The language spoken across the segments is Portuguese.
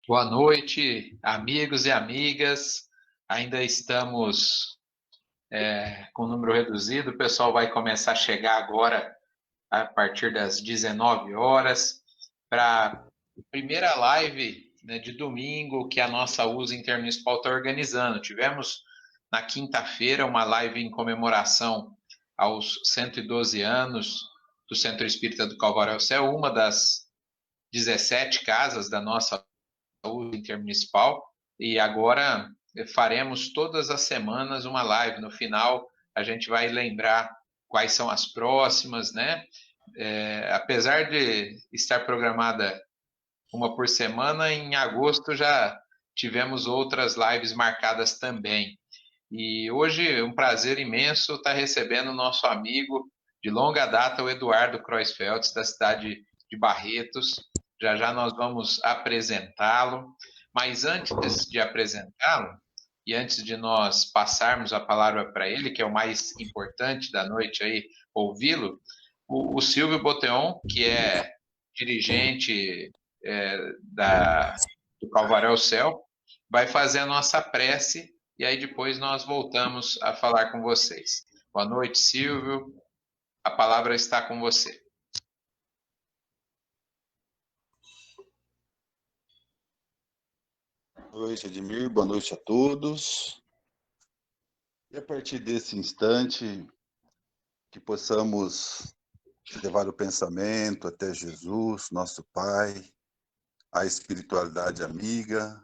Boa noite, amigos e amigas. Ainda estamos com um número reduzido. O pessoal vai começar a chegar agora a partir das 19 horas para a primeira live, né, de domingo que a nossa USA Intermunicipal está organizando. Tivemos na quinta-feira uma live em comemoração aos 112 anos do Centro Espírita do Calvário ao Céu, uma das 17 casas da nossa USA Intermunicipal, e agora faremos todas as semanas uma live. No final, a gente vai lembrar quais são as próximas, né? Apesar de estar programada uma por semana, em agosto já tivemos outras lives marcadas também. E hoje é um prazer imenso estar recebendo o nosso amigo de longa data, o Eduardo Kreuzfeldt, da cidade de Barretos. Já já nós vamos apresentá-lo. Mas antes de apresentá-lo, e antes de nós passarmos a palavra para ele, que é o mais importante da noite aí, ouvi-lo, o Silvio Boteon, que é dirigente do Calvário ao Céu, vai fazer a nossa prece e aí depois nós voltamos a falar com vocês. Boa noite, Silvio. A palavra está com você. Boa noite, Edmir. Boa noite a todos. E a partir desse instante, que possamos levar o pensamento até Jesus, nosso Pai, a espiritualidade amiga,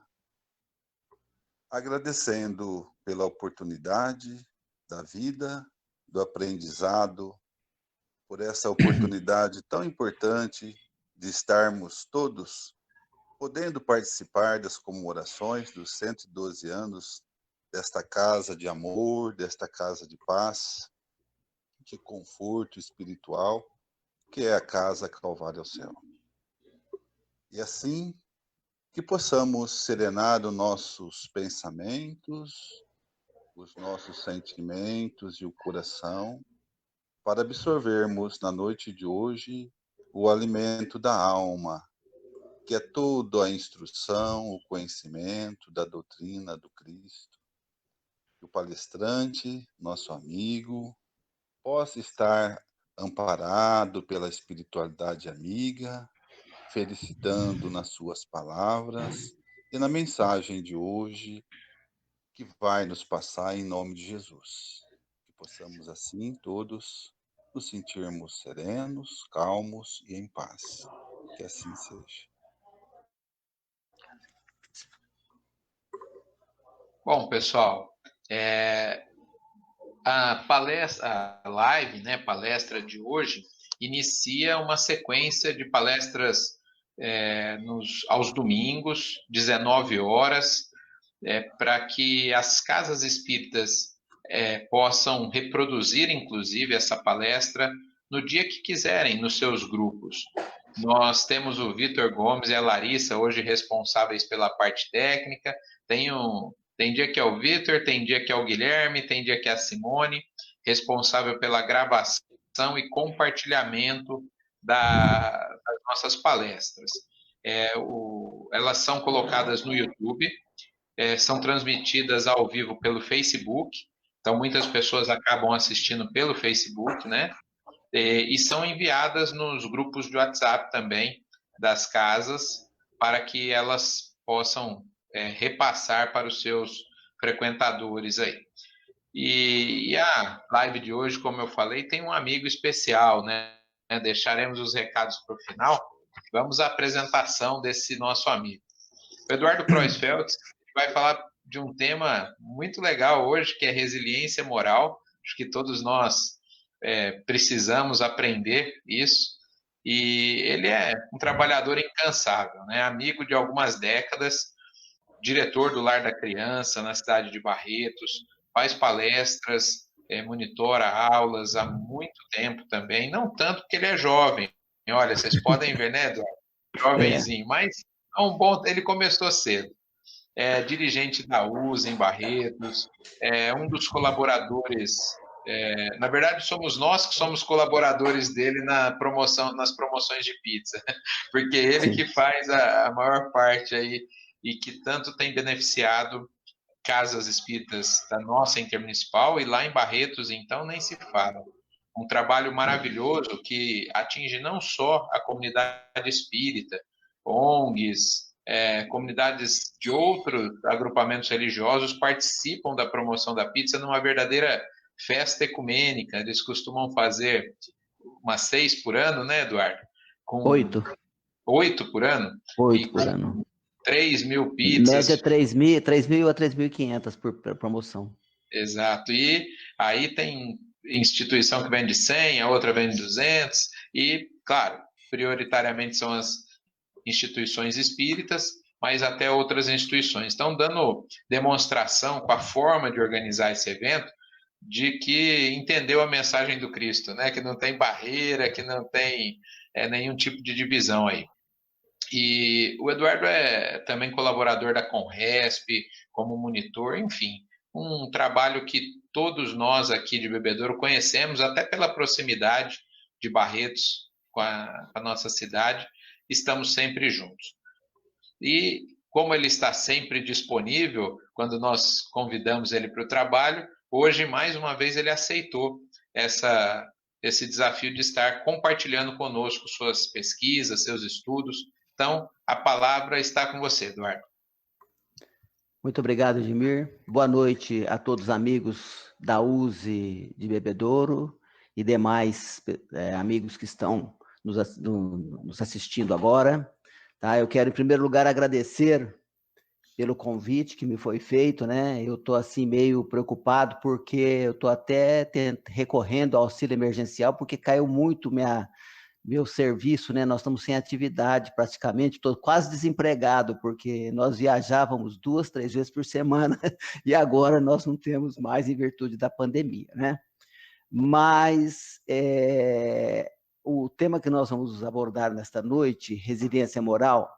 agradecendo pela oportunidade da vida, do aprendizado, por essa oportunidade tão importante de estarmos todos podendo participar das comemorações dos 112 anos desta casa de amor, desta casa de paz, de conforto espiritual, que é a Casa Calvário ao Céu. E assim que possamos serenar os nossos pensamentos, os nossos sentimentos e o coração, para absorvermos na noite de hoje o alimento da alma, que é toda a instrução, o conhecimento da doutrina do Cristo. Que o palestrante, nosso amigo, possa estar amparado pela espiritualidade amiga, felicitando nas suas palavras e na mensagem de hoje que vai nos passar em nome de Jesus. Que possamos assim todos nos sentirmos serenos, calmos e em paz. Que assim seja. Bom, pessoal, a live, né, palestra de hoje, inicia uma sequência de palestras aos domingos, 19 horas, para que as casas espíritas possam reproduzir, inclusive, essa palestra no dia que quiserem, nos seus grupos. Nós temos o Vitor Gomes e a Larissa, hoje responsáveis pela parte técnica. Tem dia que é o Vitor, tem dia que é o Guilherme, tem dia que é a Simone, responsável pela gravação e compartilhamento das nossas palestras. Elas são colocadas no YouTube, são transmitidas ao vivo pelo Facebook, então muitas pessoas acabam assistindo pelo Facebook, né? E são enviadas nos grupos de WhatsApp também das casas, para que elas possam repassar para os seus frequentadores aí. E a live de hoje, como eu falei, tem um amigo especial, né? Deixaremos os recados para o final. Vamos à apresentação desse nosso amigo. O Eduardo Kreuzfeldt vai falar de um tema muito legal hoje, que é resiliência moral. Acho que todos nós precisamos aprender isso. E ele é um trabalhador incansável, né? Amigo de algumas décadas, diretor do Lar da Criança na cidade de Barretos, faz palestras, monitora aulas há muito tempo também, não tanto porque ele é jovem. Olha, vocês podem ver, né, Eduardo? Jovenzinho, mas ele começou cedo. Dirigente da USA em Barretos, um dos colaboradores. Na verdade, somos nós que somos colaboradores dele nas promoções de pizza, porque ele que faz a maior parte aí e que tanto tem beneficiado casas espíritas da nossa intermunicipal, e lá em Barretos, então, nem se fala. Um trabalho maravilhoso que atinge não só a comunidade espírita, ONGs, comunidades de outros agrupamentos religiosos participam da promoção da pizza numa verdadeira festa ecumênica. Eles costumam fazer umas 6 por ano, né, Eduardo? Com 8. 8 por ano? 8 E por com ano. 3.000 pizzas. Média 3.000 a 3.500 por promoção. Exato. E aí tem instituição que vende 100, a outra vende 200, e, claro, prioritariamente são as instituições espíritas, mas até outras instituições. Estão dando demonstração com a forma de organizar esse evento de que entendeu a mensagem do Cristo, né? Que não tem barreira, que não tem nenhum tipo de divisão aí. E o Eduardo é também colaborador da Conresp, como monitor, enfim, um trabalho que todos nós aqui de Bebedouro conhecemos, até pela proximidade de Barretos com a nossa cidade, estamos sempre juntos. E como ele está sempre disponível, quando nós convidamos ele para o trabalho, hoje, mais uma vez, ele aceitou esse desafio de estar compartilhando conosco suas pesquisas, seus estudos. Então, a palavra está com você, Eduardo. Muito obrigado, Edmir. Boa noite a todos os amigos da USE de Bebedouro e demais amigos que estão nos assistindo agora. Tá? Eu quero, em primeiro lugar, agradecer pelo convite que me foi feito, né? Eu estou assim meio preocupado porque eu estou até recorrendo ao auxílio emergencial porque caiu muito meu serviço, né? Nós estamos sem atividade praticamente, estou quase desempregado, porque nós viajávamos 2, 3 vezes por semana, e agora nós não temos mais em virtude da pandemia, né? Mas o tema que nós vamos abordar nesta noite, resiliência moral,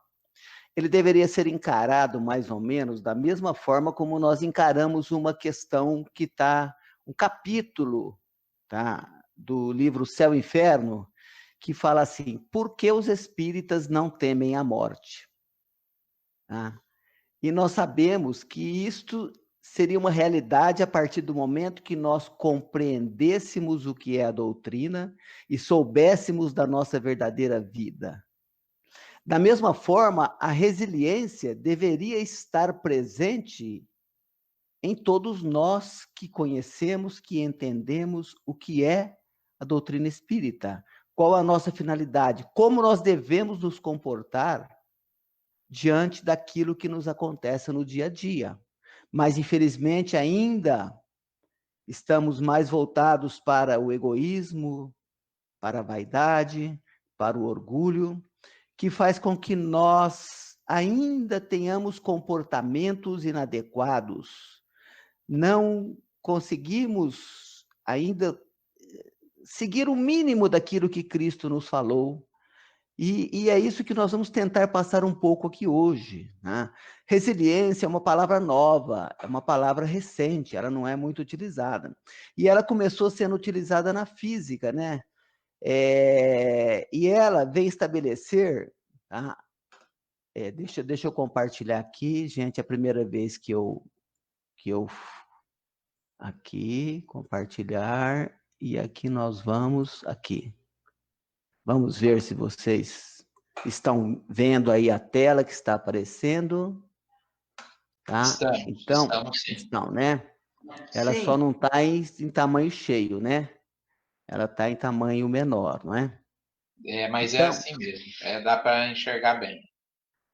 ele deveria ser encarado mais ou menos da mesma forma como nós encaramos uma questão que está, um capítulo, tá, do livro Céu e Inferno, que fala assim: por que os espíritas não temem a morte? Ah, e nós sabemos que isto seria uma realidade a partir do momento que nós compreendêssemos o que é a doutrina e soubéssemos da nossa verdadeira vida. Da mesma forma, a resiliência deveria estar presente em todos nós que conhecemos, que entendemos o que é a doutrina espírita. Qual a nossa finalidade? Como nós devemos nos comportar diante daquilo que nos acontece no dia a dia. Mas, infelizmente, ainda estamos mais voltados para o egoísmo, para a vaidade, para o orgulho, que faz com que nós ainda tenhamos comportamentos inadequados. Não conseguimos ainda seguir o mínimo daquilo que Cristo nos falou. E é isso que nós vamos tentar passar um pouco aqui hoje, né? Resiliência é uma palavra nova, é uma palavra recente, ela não é muito utilizada. E ela começou sendo utilizada na física, né? E ela vem estabelecer, tá? Deixa eu compartilhar aqui, gente, é a primeira vez que eu aqui, compartilhar, e aqui nós vamos, aqui. Vamos ver se vocês estão vendo aí a tela que está aparecendo, tá? Estamos sim. Estão, né? Ela Sim. só não está em tamanho cheio, né? Ela está em tamanho menor, não é? Mas então, é assim mesmo, dá para enxergar bem.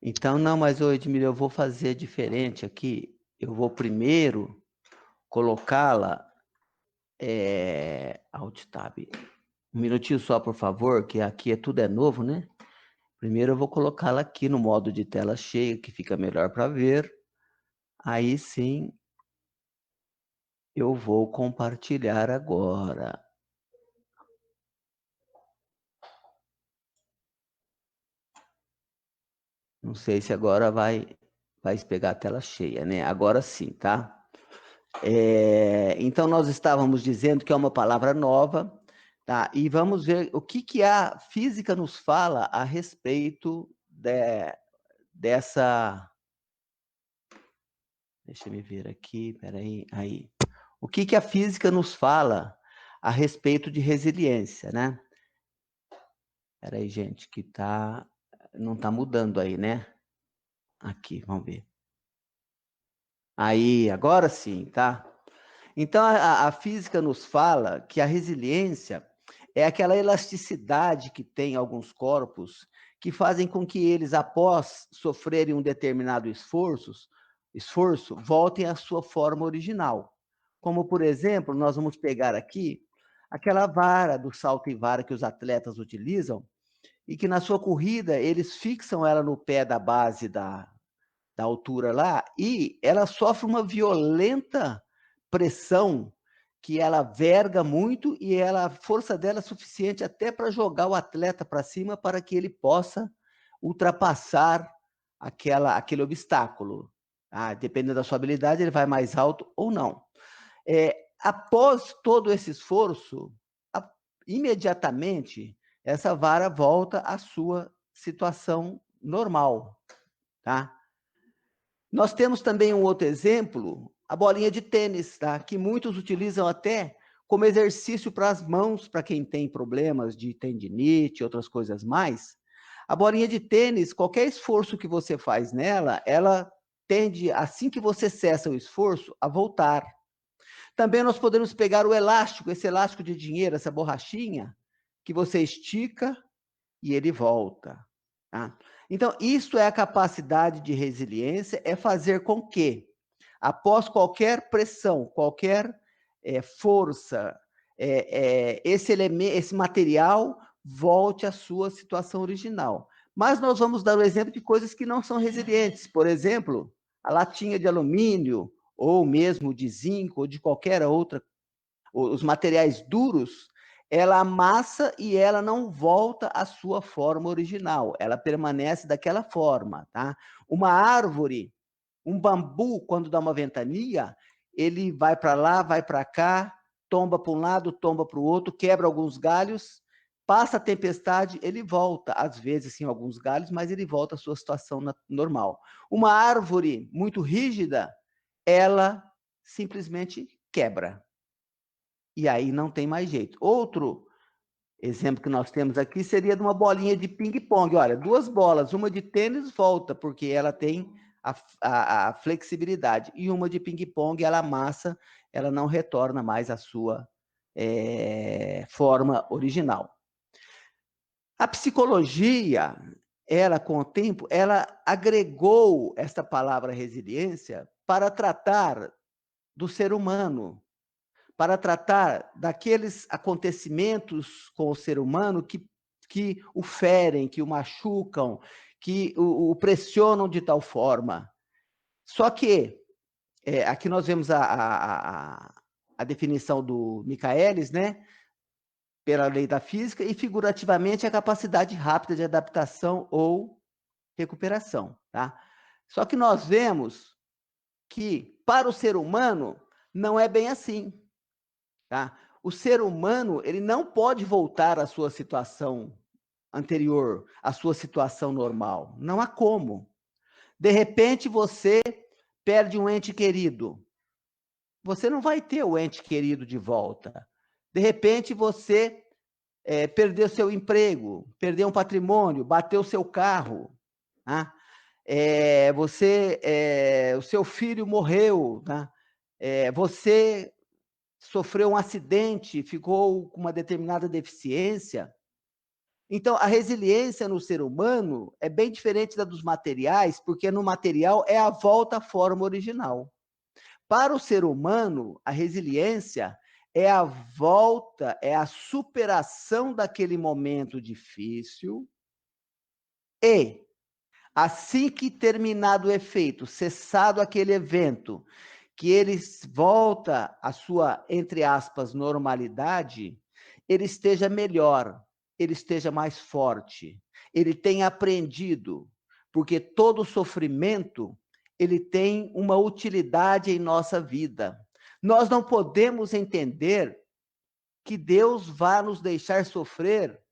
Então, não, mas, Edmir, eu vou fazer diferente aqui. Eu vou primeiro colocá-la, Alt Tab. Um minutinho só, por favor, que aqui tudo é novo, né? Primeiro eu vou colocá-la aqui no modo de tela cheia, que fica melhor para ver. Aí sim, eu vou compartilhar agora. Não sei se agora vai pegar a tela cheia, né? Agora sim, tá? Então, nós estávamos dizendo que é uma palavra nova, tá? E vamos ver o que a física nos fala a respeito dessa Deixa eu me ver aqui, peraí, aí. O que a física nos fala a respeito de resiliência, né? Peraí, gente, que não tá mudando aí, né? Aqui, vamos ver. Aí, agora sim, tá? Então, a física nos fala que a resiliência é aquela elasticidade que tem alguns corpos que fazem com que eles, após sofrerem um determinado esforço, voltem à sua forma original. Como, por exemplo, nós vamos pegar aqui aquela vara do salto em vara que os atletas utilizam e que na sua corrida eles fixam ela no pé da base da altura lá, e ela sofre uma violenta pressão que ela verga muito e a força dela é suficiente até para jogar o atleta para cima para que ele possa ultrapassar aquele obstáculo. Dependendo da sua habilidade, ele vai mais alto ou não. Após todo esse esforço, imediatamente, essa vara volta à sua situação normal, tá? Nós temos também um outro exemplo, a bolinha de tênis, tá? Que muitos utilizam até como exercício para as mãos, para quem tem problemas de tendinite, outras coisas mais. A bolinha de tênis, qualquer esforço que você faz nela, ela tende, assim que você cessa o esforço, a voltar. Também nós podemos pegar o elástico, esse elástico de dinheiro, essa borrachinha, que você estica e ele volta. Tá? Então, isso é a capacidade de resiliência, é fazer com que, após qualquer pressão, qualquer força, esse material volte à sua situação original. Mas nós vamos dar o exemplo de coisas que não são resilientes. Por exemplo, a latinha de alumínio, ou mesmo de zinco, ou de qualquer outra, os materiais duros, ela amassa e ela não volta à sua forma original, ela permanece daquela forma, tá? Uma árvore, um bambu, quando dá uma ventania, ele vai para lá, vai para cá, tomba para um lado, tomba para o outro, quebra alguns galhos, passa a tempestade, ele volta, às vezes sim, alguns galhos, mas ele volta à sua situação normal. Uma árvore muito rígida, ela simplesmente quebra. E aí não tem mais jeito. Outro exemplo que nós temos aqui seria de uma bolinha de ping-pong. Olha, duas bolas, uma de tênis volta, porque ela tem a flexibilidade, e uma de ping-pong, ela amassa, ela não retorna mais à sua forma original. A psicologia, ela, com o tempo, ela agregou esta palavra resiliência para tratar do ser humano, para tratar daqueles acontecimentos com o ser humano que o ferem, que o machucam, que o pressionam de tal forma. Só que, aqui nós vemos a definição do Michaelis, né, pela lei da física, e figurativamente a capacidade rápida de adaptação ou recuperação. Tá? Só que nós vemos que, para o ser humano, não é bem assim. Tá? O ser humano, ele não pode voltar à sua situação anterior, à sua situação normal. Não há como. De repente, você perde um ente querido. Você não vai ter o ente querido de volta. De repente, você perdeu seu emprego, perdeu um patrimônio, bateu seu carro. Tá? O seu filho morreu. Tá? Você sofreu um acidente, ficou com uma determinada deficiência. Então, a resiliência no ser humano é bem diferente da dos materiais, porque no material é a volta à forma original. Para o ser humano, a resiliência é a volta, é a superação daquele momento difícil e, assim que terminado o efeito, cessado aquele evento, que ele volta à sua, entre aspas, normalidade, ele esteja melhor, ele esteja mais forte, ele tenha aprendido, porque todo sofrimento, ele tem uma utilidade em nossa vida. Nós não podemos entender que Deus vá nos deixar sofrer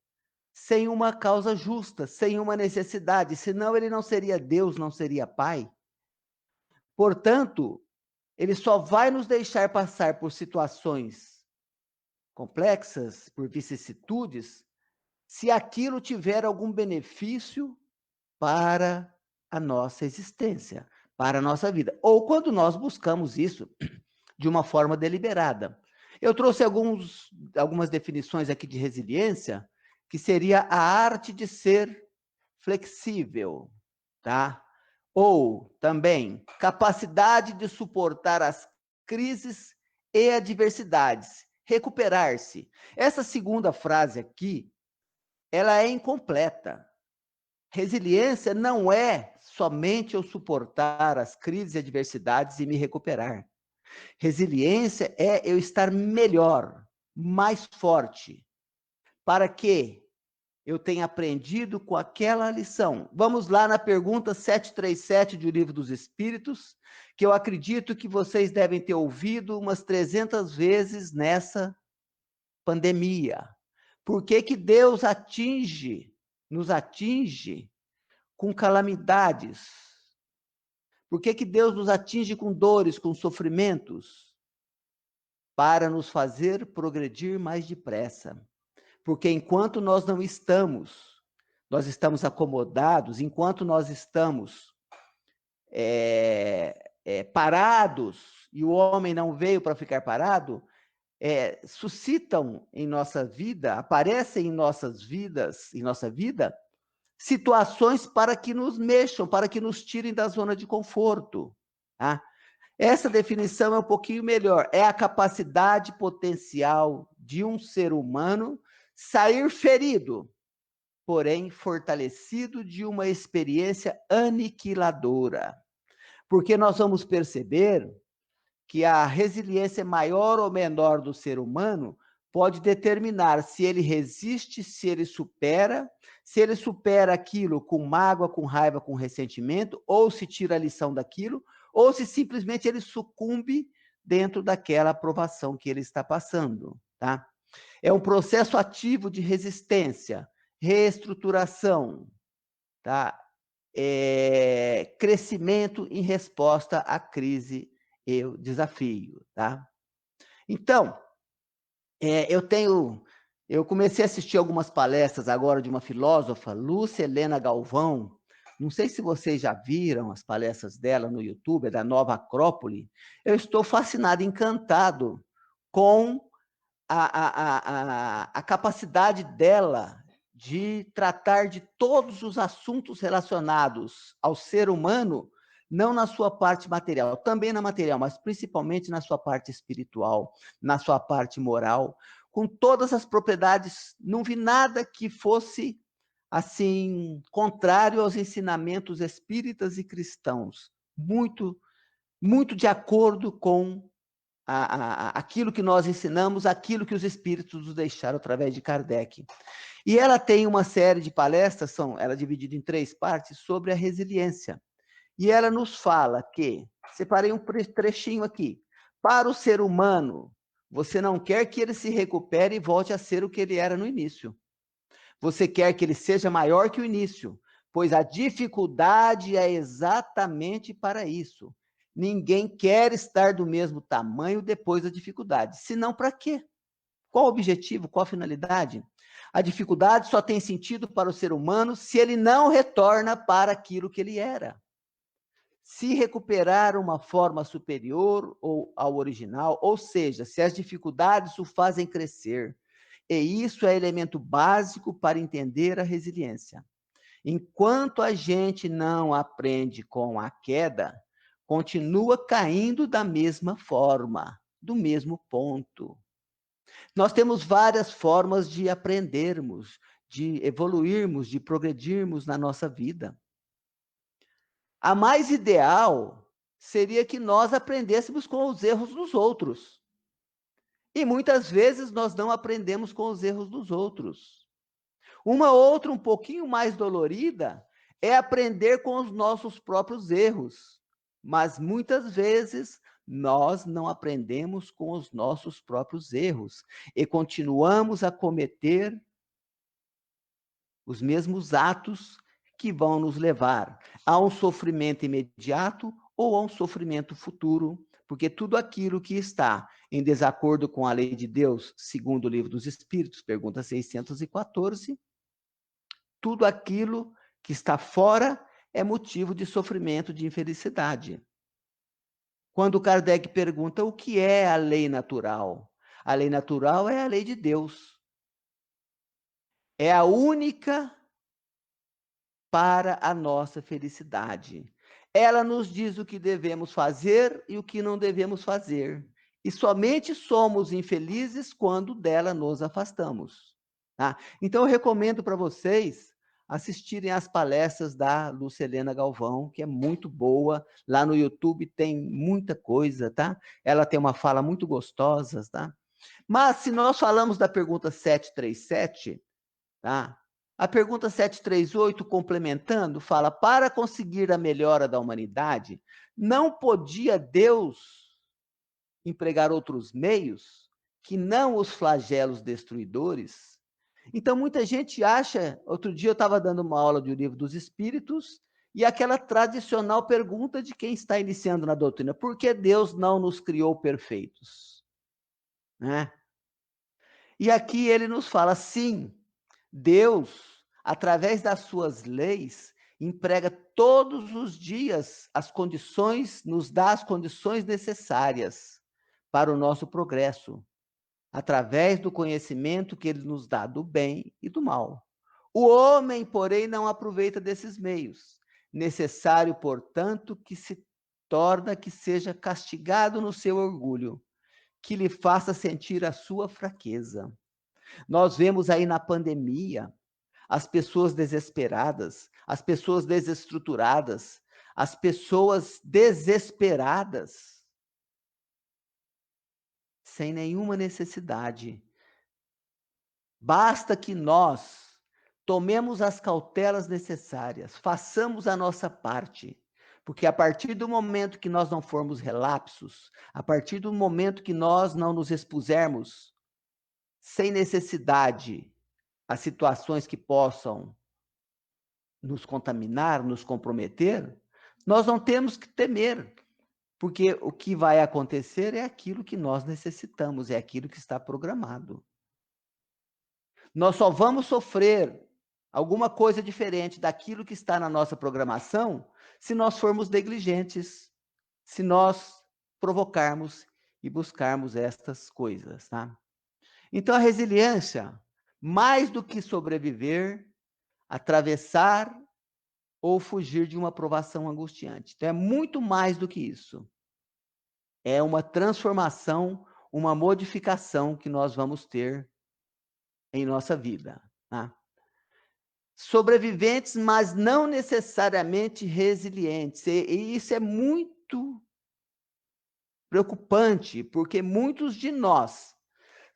sem uma causa justa, sem uma necessidade, senão ele não seria Deus, não seria Pai. Portanto, ele só vai nos deixar passar por situações complexas, por vicissitudes, se aquilo tiver algum benefício para a nossa existência, para a nossa vida. Ou quando nós buscamos isso de uma forma deliberada. Eu trouxe algumas definições aqui de resiliência, que seria a arte de ser flexível, tá? Ou também capacidade de suportar as crises e adversidades, recuperar-se. Essa segunda frase aqui, ela é incompleta. Resiliência não é somente eu suportar as crises e adversidades e me recuperar. Resiliência é eu estar melhor, mais forte, para que eu tenha aprendido com aquela lição. Vamos lá na pergunta 737 do Livro dos Espíritos, que eu acredito que vocês devem ter ouvido umas 300 vezes nessa pandemia. Por que que Deus nos atinge com calamidades? Por que que Deus nos atinge com dores, com sofrimentos? Para nos fazer progredir mais depressa. Porque enquanto nós não estamos, nós estamos acomodados, enquanto nós estamos parados, e o homem não veio para ficar parado, suscitam em nossa vida, aparecem em nossas vidas, em nossa vida, situações para que nos mexam, para que nos tirem da zona de conforto. Tá? Essa definição é um pouquinho melhor. É a capacidade potencial de um ser humano sair ferido, porém fortalecido de uma experiência aniquiladora. Porque nós vamos perceber que a resiliência maior ou menor do ser humano pode determinar se ele resiste, se ele supera aquilo com mágoa, com raiva, com ressentimento, ou se tira a lição daquilo, ou se simplesmente ele sucumbe dentro daquela provação que ele está passando, tá? É um processo ativo de resistência, reestruturação, tá? Crescimento em resposta à crise e o desafio, tá? Então, eu comecei a assistir algumas palestras agora de uma filósofa, Lúcia Helena Galvão. Não sei se vocês já viram as palestras dela no YouTube, é da Nova Acrópole. Eu estou fascinado, encantado com a capacidade dela de tratar de todos os assuntos relacionados ao ser humano, não na sua parte material, também na material, mas principalmente na sua parte espiritual, na sua parte moral, com todas as propriedades. Não vi nada que fosse assim contrário aos ensinamentos espíritas e cristãos, muito de acordo com aquilo que nós ensinamos, aquilo que os espíritos nos deixaram através de Kardec. E ela tem uma série de palestras, ela é dividida em 3 partes, sobre a resiliência. E ela nos fala que, separei um trechinho aqui, para o ser humano, você não quer que ele se recupere e volte a ser o que ele era no início. Você quer que ele seja maior que o início, pois a dificuldade é exatamente para isso. Ninguém quer estar do mesmo tamanho depois da dificuldade. Senão, para quê? Qual o objetivo? Qual a finalidade? A dificuldade só tem sentido para o ser humano se ele não retorna para aquilo que ele era. Se recuperar uma forma superior ao original, ou seja, se as dificuldades o fazem crescer. E isso é elemento básico para entender a resiliência. Enquanto a gente não aprende com a queda, continua caindo da mesma forma, do mesmo ponto. Nós temos várias formas de aprendermos, de evoluirmos, de progredirmos na nossa vida. A mais ideal seria que nós aprendêssemos com os erros dos outros. E muitas vezes nós não aprendemos com os erros dos outros. Uma outra, um pouquinho mais dolorida, é aprender com os nossos próprios erros. Mas muitas vezes nós não aprendemos com os nossos próprios erros e continuamos a cometer os mesmos atos que vão nos levar a um sofrimento imediato ou a um sofrimento futuro porque tudo aquilo que está em desacordo com a lei de Deus, segundo o livro dos Espíritos, pergunta 614, tudo aquilo que está fora é motivo de sofrimento, de infelicidade. Quando Kardec pergunta o que é a lei natural, a lei natural é a lei de Deus. É a única para a nossa felicidade. Ela nos diz o que devemos fazer e o que não devemos fazer. E somente somos infelizes quando dela nos afastamos. Tá? Então, eu recomendo para vocês assistirem às palestras da Lucelena Galvão, que é muito boa. Lá no YouTube tem muita coisa, tá? Ela tem uma fala muito gostosa, tá? Mas, se nós falamos da pergunta 737, tá? A pergunta 738, complementando, fala: para conseguir a melhora da humanidade, não podia Deus empregar outros meios que não os flagelos destruidores? Então, muita gente acha... Outro dia eu estava dando uma aula de O Livro dos Espíritos, e aquela tradicional pergunta de quem está iniciando na doutrina: por que Deus não nos criou perfeitos? Né? E aqui ele nos fala, sim, Deus, através das suas leis, emprega todos os dias as condições, nos dá as condições necessárias para o nosso progresso, através do conhecimento que ele nos dá do bem e do mal. O homem, porém, não aproveita desses meios. Necessário, portanto, que se torna que seja castigado no seu orgulho, que lhe faça sentir a sua fraqueza. Nós vemos aí na pandemia as pessoas desesperadas, as pessoas desestruturadas, as pessoas desesperadas, sem nenhuma necessidade. Basta que nós tomemos as cautelas necessárias, façamos a nossa parte, porque a partir do momento que nós não formos relapsos, a partir do momento que nós não nos expusermos sem necessidade a situações que possam nos contaminar, nos comprometer, nós não temos que temer, porque o que vai acontecer é aquilo que nós necessitamos, é aquilo que está programado. Nós só vamos sofrer alguma coisa diferente daquilo que está na nossa programação se nós formos negligentes, se nós provocarmos e buscarmos estas coisas, tá? Então, a resiliência, mais do que sobreviver, atravessar ou fugir de uma provação angustiante. Então, é muito mais do que isso. É uma transformação, uma modificação que nós vamos ter em nossa vida. Tá? Sobreviventes, mas não necessariamente resilientes. E isso é muito preocupante, porque muitos de nós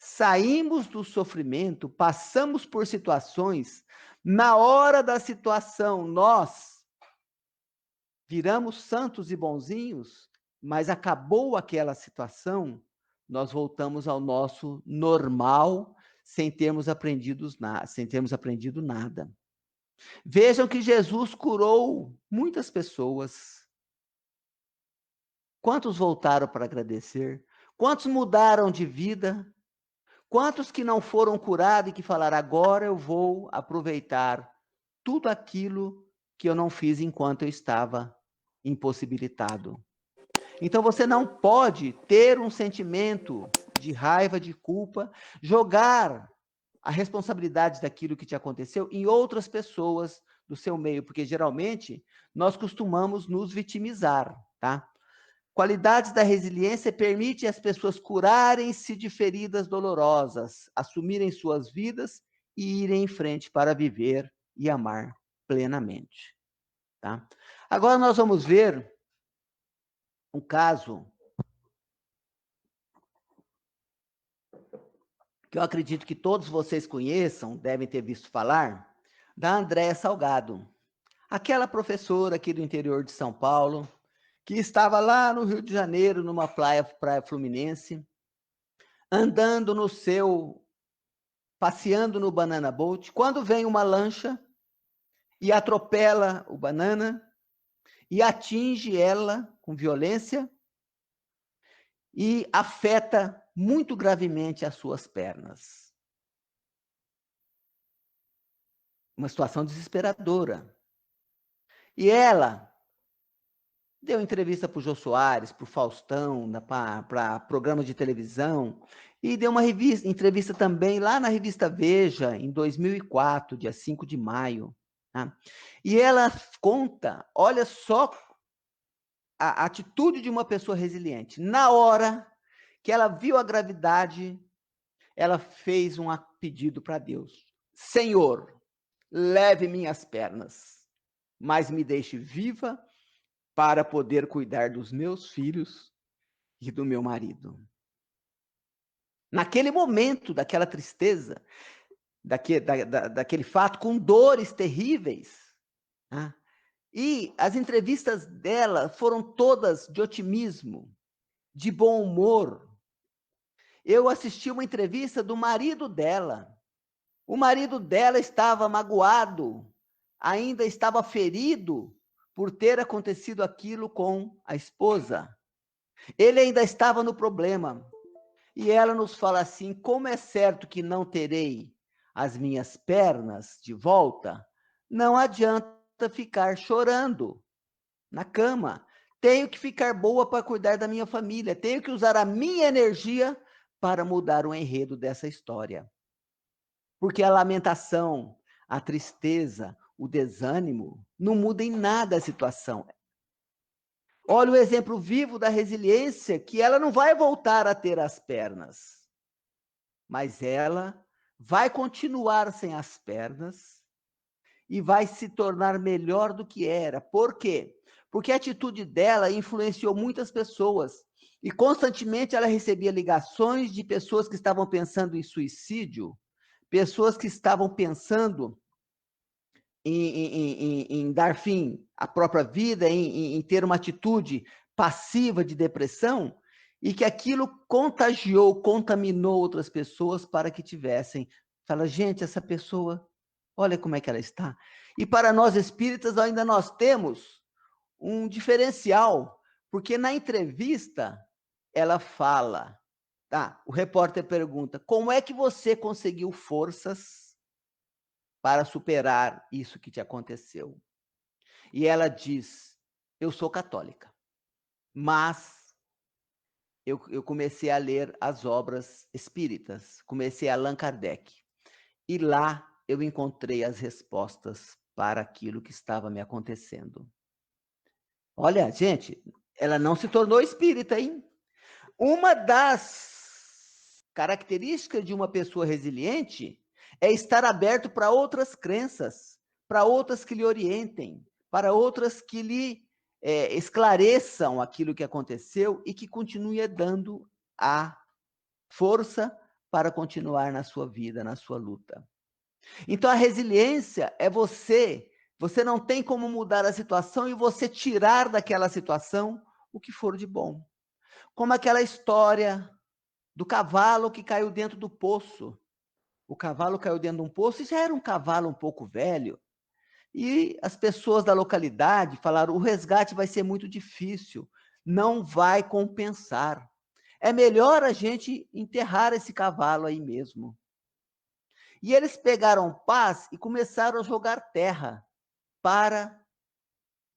saímos do sofrimento, passamos por situações, na hora da situação, nós viramos santos e bonzinhos, mas acabou aquela situação, nós voltamos ao nosso normal, sem termos aprendido nada. Vejam que Jesus curou muitas pessoas. Quantos voltaram para agradecer? Quantos mudaram de vida? Quantos que não foram curados e que falaram: agora eu vou aproveitar tudo aquilo que eu não fiz enquanto eu estava impossibilitado? Então, você não pode ter um sentimento de raiva, de culpa, jogar a responsabilidade daquilo que te aconteceu em outras pessoas do seu meio, porque geralmente nós costumamos nos vitimizar, tá? Qualidades da resiliência permitem às pessoas curarem-se de feridas dolorosas, assumirem suas vidas e irem em frente para viver e amar plenamente. Tá? Agora nós vamos ver um caso que eu acredito que todos vocês conheçam, devem ter visto falar, da Andréa Salgado. Aquela professora aqui do interior de São Paulo, que estava lá no Rio de Janeiro, numa praia fluminense, andando no seu, passeando no Banana Boat, quando vem uma lancha e atropela o Banana e atinge ela com violência, e afeta muito gravemente as suas pernas. Uma situação desesperadora. E ela deu entrevista para o Jô Soares, para o Faustão, para programas de televisão, e deu uma entrevista também lá na revista Veja, em 2004, dia 5 de maio. Tá? E ela conta, olha só a atitude de uma pessoa resiliente. Na hora que ela viu a gravidade, ela fez um pedido para Deus. Senhor, leve minhas pernas, mas me deixe viva para poder cuidar dos meus filhos e do meu marido. Naquele momento, daquela tristeza, daquele fato, com dores terríveis, né? E as entrevistas dela foram todas de otimismo, de bom humor. Eu assisti uma entrevista do marido dela. O marido dela estava magoado, ainda estava ferido por ter acontecido aquilo com a esposa. Ele ainda estava no problema. E ela nos fala assim: como é certo que não terei as minhas pernas de volta, não adianta ficar chorando na cama. Tenho que ficar boa para cuidar da minha família. Tenho que usar a minha energia para mudar o enredo dessa história. Porque a lamentação, a tristeza, o desânimo não muda em nada a situação. Olha o exemplo vivo da resiliência, que ela não vai voltar a ter as pernas, mas ela vai continuar sem as pernas e vai se tornar melhor do que era. Por quê? Porque a atitude dela influenciou muitas pessoas e constantemente ela recebia ligações de pessoas que estavam pensando em suicídio, pessoas que estavam pensando em dar fim à própria vida, em ter uma atitude passiva de depressão, e que aquilo contagiou, contaminou outras pessoas para que tivessem. Fala, gente, essa pessoa, olha como é que ela está. E para nós espíritas ainda nós temos um diferencial, porque na entrevista ela fala, tá? O repórter pergunta: como é que você conseguiu forças para superar isso que te aconteceu? E ela diz: eu sou católica, mas eu comecei a ler as obras espíritas, comecei a Allan Kardec, e lá eu encontrei as respostas para aquilo que estava me acontecendo. Olha, gente, ela não se tornou espírita, hein? Uma das características de uma pessoa resiliente é estar aberto para outras crenças, para outras que lhe orientem, para outras que lhe esclareçam aquilo que aconteceu e que continue dando a força para continuar na sua vida, na sua luta. Então, a resiliência é você não tem como mudar a situação e você tirar daquela situação o que for de bom. Como aquela história do cavalo que caiu dentro do poço. O cavalo caiu dentro de um poço e já era um cavalo um pouco velho. E as pessoas da localidade falaram: o resgate vai ser muito difícil, não vai compensar. É melhor a gente enterrar esse cavalo aí mesmo. E eles pegaram pás e começaram a jogar terra para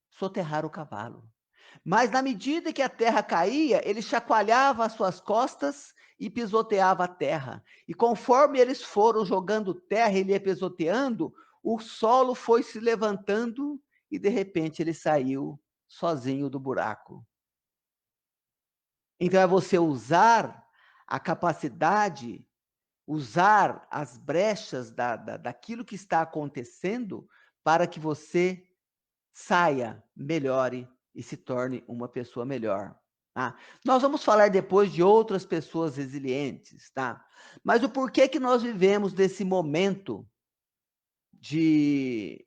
soterrar o cavalo. Mas na medida que a terra caía, ele chacoalhava as suas costas e pisoteava a terra. E conforme eles foram jogando terra, ele ia pisoteando, o solo foi se levantando e de repente ele saiu sozinho do buraco. Então é você usar a capacidade, usar as brechas daquilo que está acontecendo para que você saia, melhore e se torne uma pessoa melhor. Tá? Nós vamos falar depois de outras pessoas resilientes, tá? Mas o porquê que nós vivemos desse momento de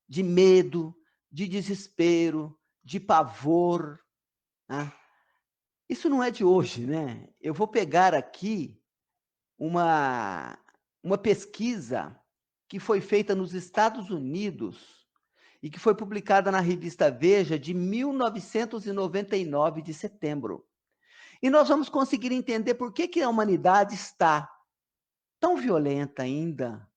medo, de desespero, de pavor, tá? Isso não é de hoje, né? Eu vou pegar aqui uma pesquisa que foi feita nos Estados Unidos e que foi publicada na revista Veja de 1999, de setembro. E nós vamos conseguir entender por que a humanidade está tão violenta ainda,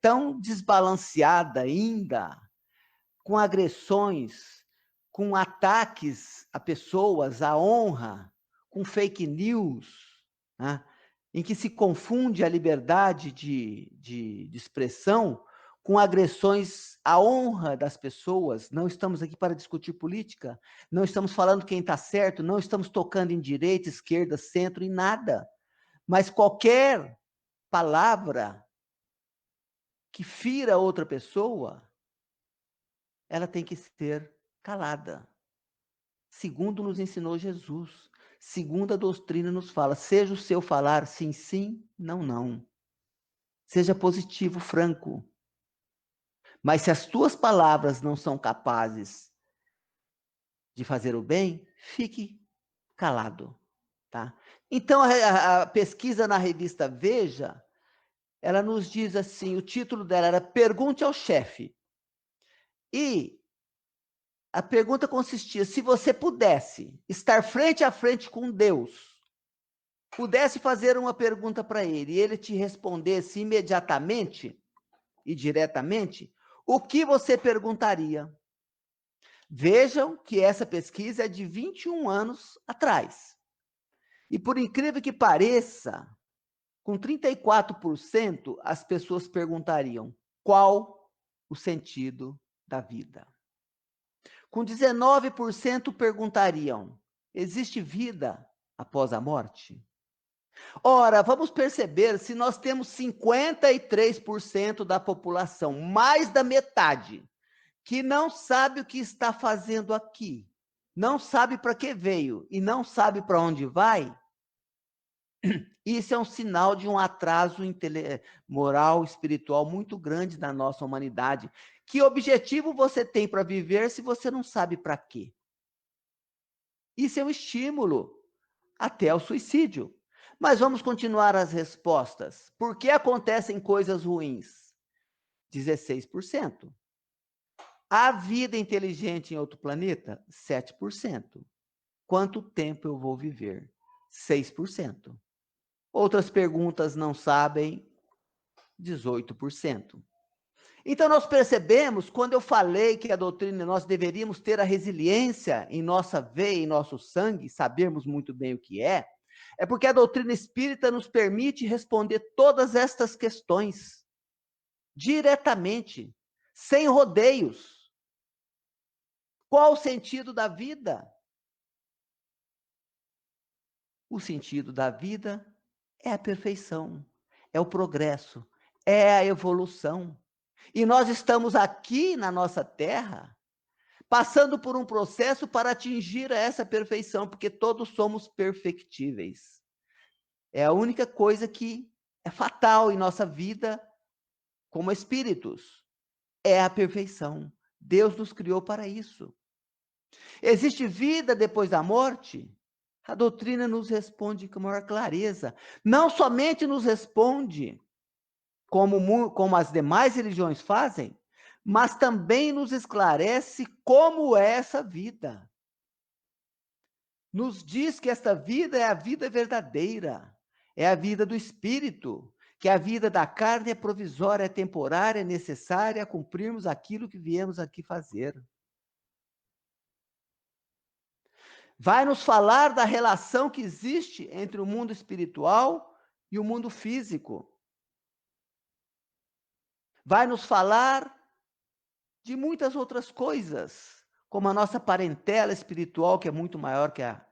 tão desbalanceada ainda, com agressões, com ataques a pessoas, à honra, com fake news, né? Em que se confunde a liberdade de expressão com agressões à honra das pessoas. Não estamos aqui para discutir política, não estamos falando quem está certo, não estamos tocando em direita, esquerda, centro, em nada. Mas qualquer palavra que fira outra pessoa, ela tem que ser calada. Segundo nos ensinou Jesus, segundo a doutrina nos fala, seja o seu falar sim, sim, não, não. Seja positivo, franco. Mas se as tuas palavras não são capazes de fazer o bem, fique calado, tá? Então, a pesquisa na revista Veja, ela nos diz assim, o título dela era Pergunte ao Chefe. E a pergunta consistia, se você pudesse estar frente a frente com Deus, pudesse fazer uma pergunta para ele, e ele te respondesse imediatamente e diretamente, o que você perguntaria? Vejam que essa pesquisa é de 21 anos atrás. E por incrível que pareça, com 34%, as pessoas perguntariam qual o sentido da vida. Com 19% perguntariam, existe vida após a morte? Ora, vamos perceber, se nós temos 53% da população, mais da metade, que não sabe o que está fazendo aqui, não sabe para que veio e não sabe para onde vai, isso é um sinal de um atraso moral, espiritual muito grande na nossa humanidade. Que objetivo você tem para viver se você não sabe para quê? Isso é um estímulo até ao suicídio. Mas vamos continuar as respostas. Por que acontecem coisas ruins? 16%. Há vida inteligente em outro planeta? 7%. Quanto tempo eu vou viver? 6%. Outras perguntas não sabem? 18%. Então, nós percebemos, quando eu falei que a doutrina, nós deveríamos ter a resiliência em nossa veia, em nosso sangue, sabermos muito bem o que é porque a doutrina espírita nos permite responder todas estas questões diretamente, sem rodeios. Qual o sentido da vida? O sentido da vida é a perfeição, é o progresso, é a evolução. E nós estamos aqui na nossa Terra, passando por um processo para atingir essa perfeição, porque todos somos perfectíveis. É a única coisa que é fatal em nossa vida como espíritos. É a perfeição. Deus nos criou para isso. Existe vida depois da morte? A doutrina nos responde com maior clareza. Não somente nos responde, como as demais religiões fazem, mas também nos esclarece como é essa vida. Nos diz que esta vida é a vida verdadeira, é a vida do espírito, que a vida da carne é provisória, é temporária, é necessária a cumprirmos aquilo que viemos aqui fazer. Vai nos falar da relação que existe entre o mundo espiritual e o mundo físico. Vai nos falar de muitas outras coisas, como a nossa parentela espiritual, que é muito maior que a...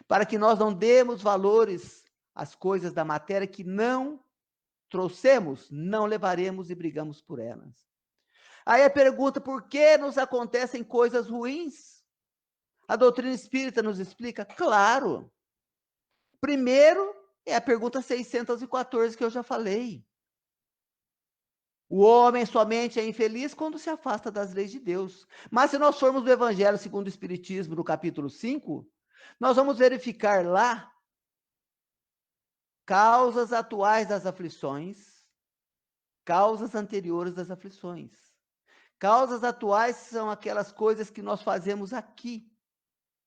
Para que nós não demos valores às coisas da matéria que não trouxemos, não levaremos e brigamos por elas. Aí a pergunta, por que nos acontecem coisas ruins? A doutrina espírita nos explica? Claro. Primeiro, é a pergunta 614 que eu já falei. O homem somente é infeliz quando se afasta das leis de Deus. Mas se nós formos no Evangelho segundo o Espiritismo, no capítulo 5, nós vamos verificar lá causas atuais das aflições, causas anteriores das aflições. Causas atuais são aquelas coisas que nós fazemos aqui.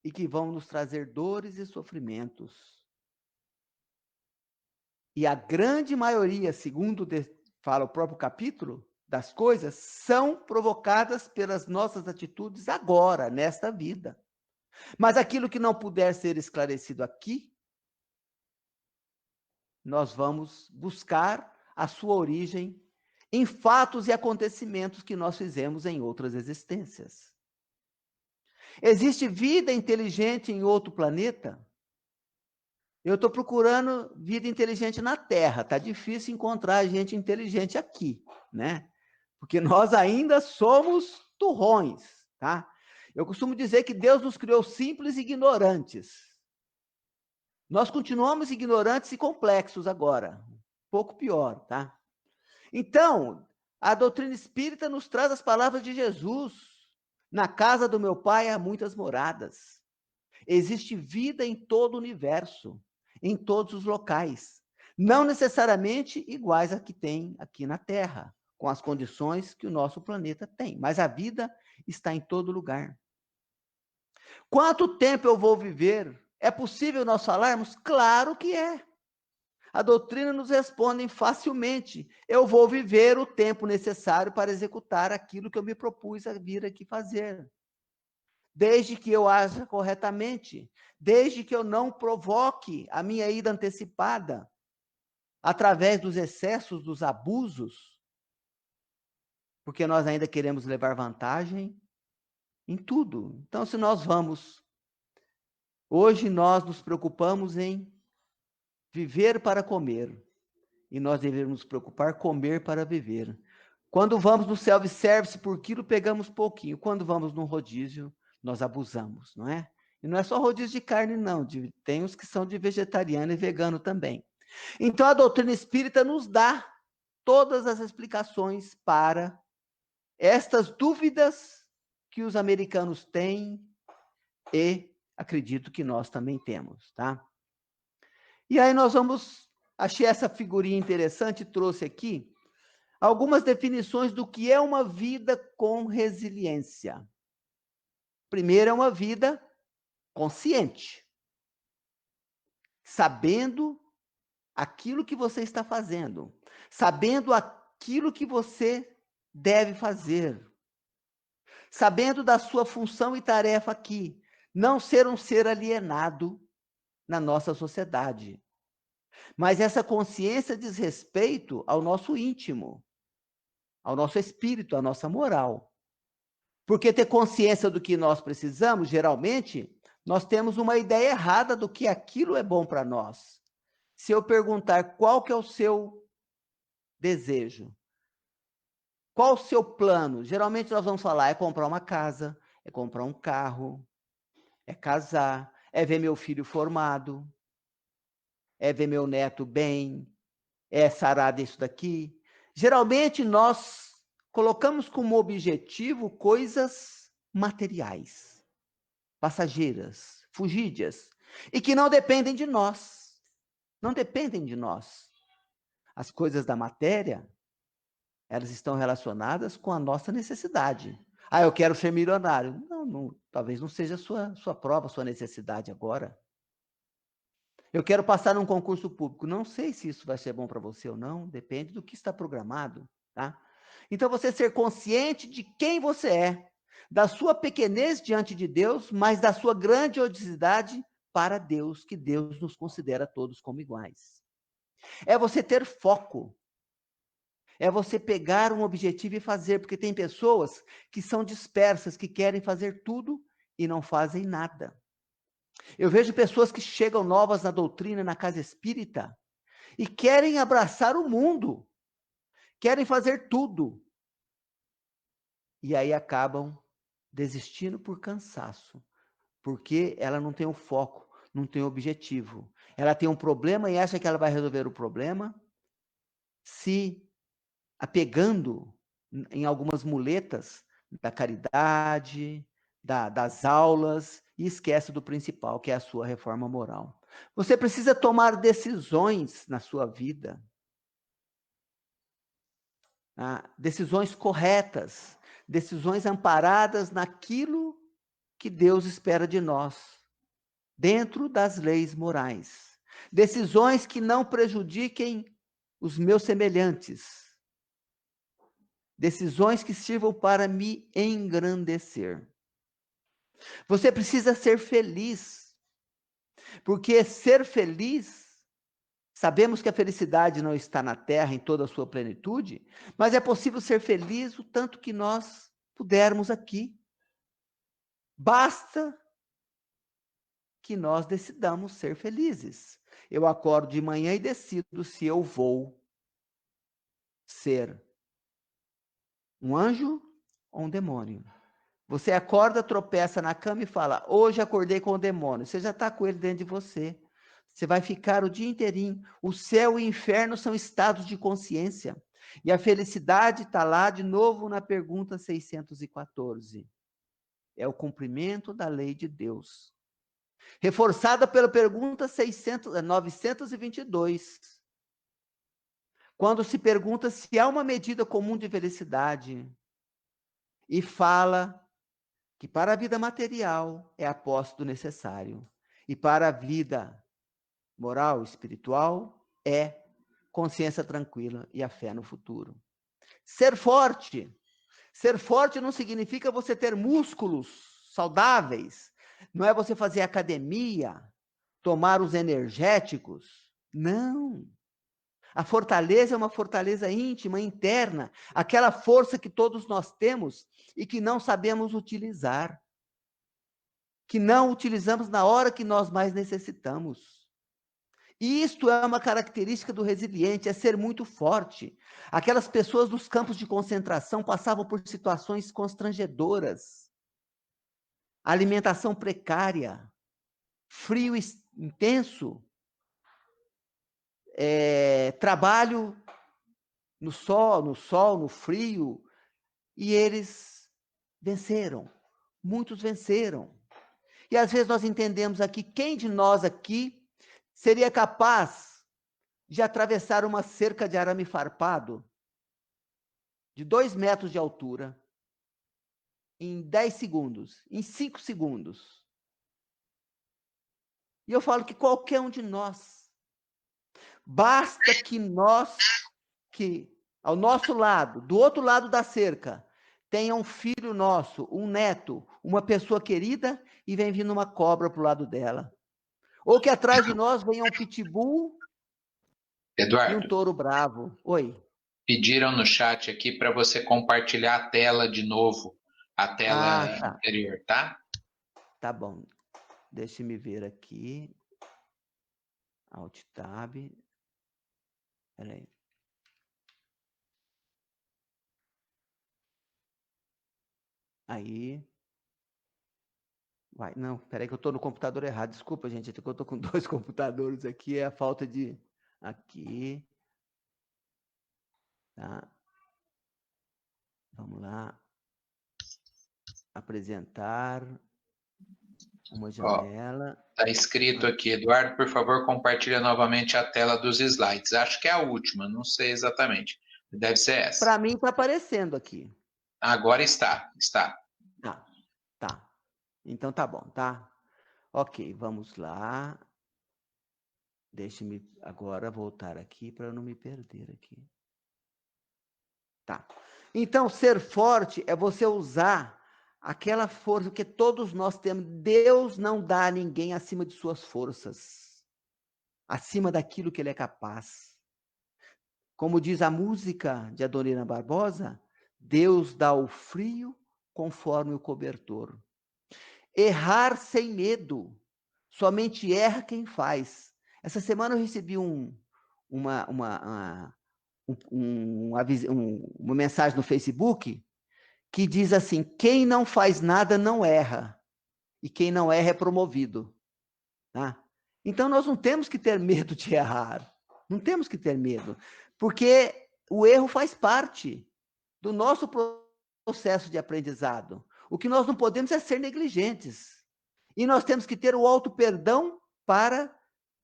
e que vão nos trazer dores e sofrimentos. E a grande maioria, segundo fala o próprio capítulo, das coisas são provocadas pelas nossas atitudes agora, nesta vida. Mas aquilo que não puder ser esclarecido aqui, nós vamos buscar a sua origem em fatos e acontecimentos que nós fizemos em outras existências. Existe vida inteligente em outro planeta? Eu estou procurando vida inteligente na Terra. Está difícil encontrar gente inteligente aqui, né? Porque nós ainda somos turrões, tá? Eu costumo dizer que Deus nos criou simples e ignorantes. Nós continuamos ignorantes e complexos agora. Um pouco pior, tá? Então, a doutrina espírita nos traz as palavras de Jesus. Na casa do meu pai há muitas moradas. Existe vida em todo o universo, em todos os locais. Não necessariamente iguais a que tem aqui na Terra, com as condições que o nosso planeta tem. Mas a vida está em todo lugar. Quanto tempo eu vou viver? É possível nós falarmos? Claro que é. A doutrina nos responde facilmente. Eu vou viver o tempo necessário para executar aquilo que eu me propus a vir aqui fazer. Desde que eu haja corretamente, desde que eu não provoque a minha ida antecipada, através dos excessos, dos abusos, porque nós ainda queremos levar vantagem em tudo. Então, se nós vamos, hoje nós nos preocupamos em viver para comer, e nós devemos nos preocupar comer para viver. Quando vamos no self-service por quilo, pegamos pouquinho. Quando vamos no rodízio, nós abusamos, não é? E não é só rodízio de carne, não. Tem os que são de vegetariano e vegano também. Então, a doutrina espírita nos dá todas as explicações para estas dúvidas que os americanos têm e acredito que nós também temos, tá? E aí nós vamos... Achei essa figurinha interessante, trouxe aqui algumas definições do que é uma vida com resiliência. Primeiro, é uma vida consciente, sabendo aquilo que você está fazendo, sabendo aquilo que você deve fazer, sabendo da sua função e tarefa aqui, não ser um ser alienado na nossa sociedade. Mas essa consciência diz respeito ao nosso íntimo, ao nosso espírito, à nossa moral. Porque ter consciência do que nós precisamos, geralmente, nós temos uma ideia errada do que aquilo é bom para nós. Se eu perguntar qual que é o seu desejo, qual o seu plano, geralmente nós vamos falar, é comprar uma casa, é comprar um carro, é casar, é ver meu filho formado, é ver meu neto bem, é sarar disso daqui. Geralmente nós colocamos como objetivo coisas materiais, passageiras, fugídias, e que não dependem de nós. Não dependem de nós. As coisas da matéria, elas estão relacionadas com a nossa necessidade. Ah, eu quero ser milionário. Não, talvez não seja a sua prova, a sua necessidade agora. Eu quero passar num concurso público. Não sei se isso vai ser bom para você ou não, depende do que está programado, tá? Então, você ser consciente de quem você é, da sua pequenez diante de Deus, mas da sua grandiosidade para Deus, que Deus nos considera todos como iguais. É você ter foco. É você pegar um objetivo e fazer, porque tem pessoas que são dispersas, que querem fazer tudo e não fazem nada. Eu vejo pessoas que chegam novas na doutrina, na casa espírita, e querem abraçar o mundo, querem fazer tudo. E aí acabam desistindo por cansaço, porque ela não tem o foco, não tem o objetivo. Ela tem um problema e acha que ela vai resolver o problema se apegando em algumas muletas da caridade, das aulas, e esquece do principal, que é a sua reforma moral. Você precisa tomar decisões na sua vida, decisões corretas, decisões amparadas naquilo que Deus espera de nós, dentro das leis morais. Decisões que não prejudiquem os meus semelhantes. Decisões que sirvam para me engrandecer. Você precisa ser feliz, porque ser feliz, sabemos que a felicidade não está na terra em toda a sua plenitude, mas é possível ser feliz o tanto que nós pudermos aqui. Basta que nós decidamos ser felizes. Eu acordo de manhã e decido se eu vou ser um anjo ou um demônio. Você acorda, tropeça na cama e fala, hoje acordei com o demônio. Você já está com ele dentro de você. Você vai ficar o dia inteirinho. O céu e o inferno são estados de consciência. E a felicidade está lá de novo na pergunta 614. É o cumprimento da lei de Deus. Reforçada pela pergunta 922. Quando se pergunta se há uma medida comum de felicidade. E fala que para a vida material é a posse do necessário. E para a vida moral, espiritual, é consciência tranquila e a fé no futuro. Ser forte. Ser forte não significa você ter músculos saudáveis. Não é você fazer academia, tomar os energéticos. Não. A fortaleza é uma fortaleza íntima, interna, aquela força que todos nós temos e que não sabemos utilizar. Que não utilizamos na hora que nós mais necessitamos. E isto é uma característica do resiliente, é ser muito forte. Aquelas pessoas nos campos de concentração passavam por situações constrangedoras. Alimentação precária, frio intenso, trabalho no sol, no frio, e eles venceram. Muitos venceram. E às vezes nós entendemos aqui, quem de nós aqui seria capaz de atravessar uma cerca de arame farpado de 2 metros de altura em 10 segundos, em 5 segundos? E eu falo que qualquer um de nós, basta que nós, que ao nosso lado, do outro lado da cerca, tenha um filho nosso, um neto, uma pessoa querida, e vem vindo uma cobra para o lado dela. Ou que atrás de nós venha um pitbull Eduardo, e um touro bravo. Oi. Pediram no chat aqui para você compartilhar a tela de novo, a tela anterior, tá? Tá bom. Deixa-me ver aqui. Alt Tab. Peraí. Aí. Vai, não, peraí que eu estou no computador errado. Desculpa, gente, é que eu estou com 2 computadores aqui, é a falta de... Aqui. Tá. Vamos lá. Apresentar uma janela. Está escrito aqui, Eduardo, por favor, compartilha novamente a tela dos slides. Acho que é a última, não sei exatamente. Deve ser essa. Para mim está aparecendo aqui. Agora está. Tá. Então tá bom, tá? Ok, vamos lá. Deixe-me agora voltar aqui para eu não me perder aqui. Tá. Então, ser forte é você usar aquela força que todos nós temos. Deus não dá a ninguém acima de suas forças, acima daquilo que ele é capaz. Como diz a música de Adoniran Barbosa, Deus dá o frio conforme o cobertor. Errar sem medo. Somente erra quem faz. Essa semana eu recebi uma mensagem no Facebook que diz assim: quem não faz nada não erra, e quem não erra é promovido. Tá? Então nós não temos que ter medo de errar, não temos que ter medo, porque o erro faz parte do nosso processo de aprendizado. O que nós não podemos é ser negligentes, e nós temos que ter o auto-perdão para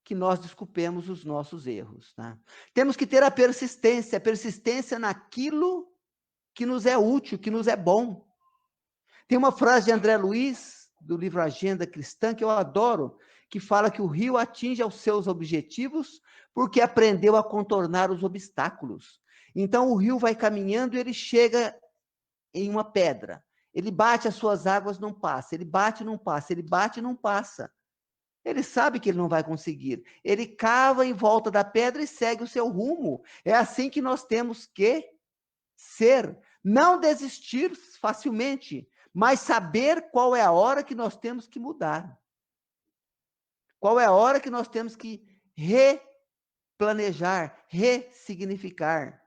que nós desculpemos os nossos erros. Tá? Temos que ter a persistência naquilo que nos é útil, que nos é bom. Tem uma frase de André Luiz, do livro Agenda Cristã, que eu adoro, que fala que o rio atinge aos seus objetivos porque aprendeu a contornar os obstáculos. Então, o rio vai caminhando e ele chega em uma pedra. Ele bate as suas águas, não passa. Ele bate, não passa. Ele bate, não passa. Ele sabe que ele não vai conseguir. Ele cava em volta da pedra e segue o seu rumo. É assim que nós temos que ser. Não desistir facilmente, mas saber qual é a hora que nós temos que mudar. Qual é a hora que nós temos que replanejar, ressignificar,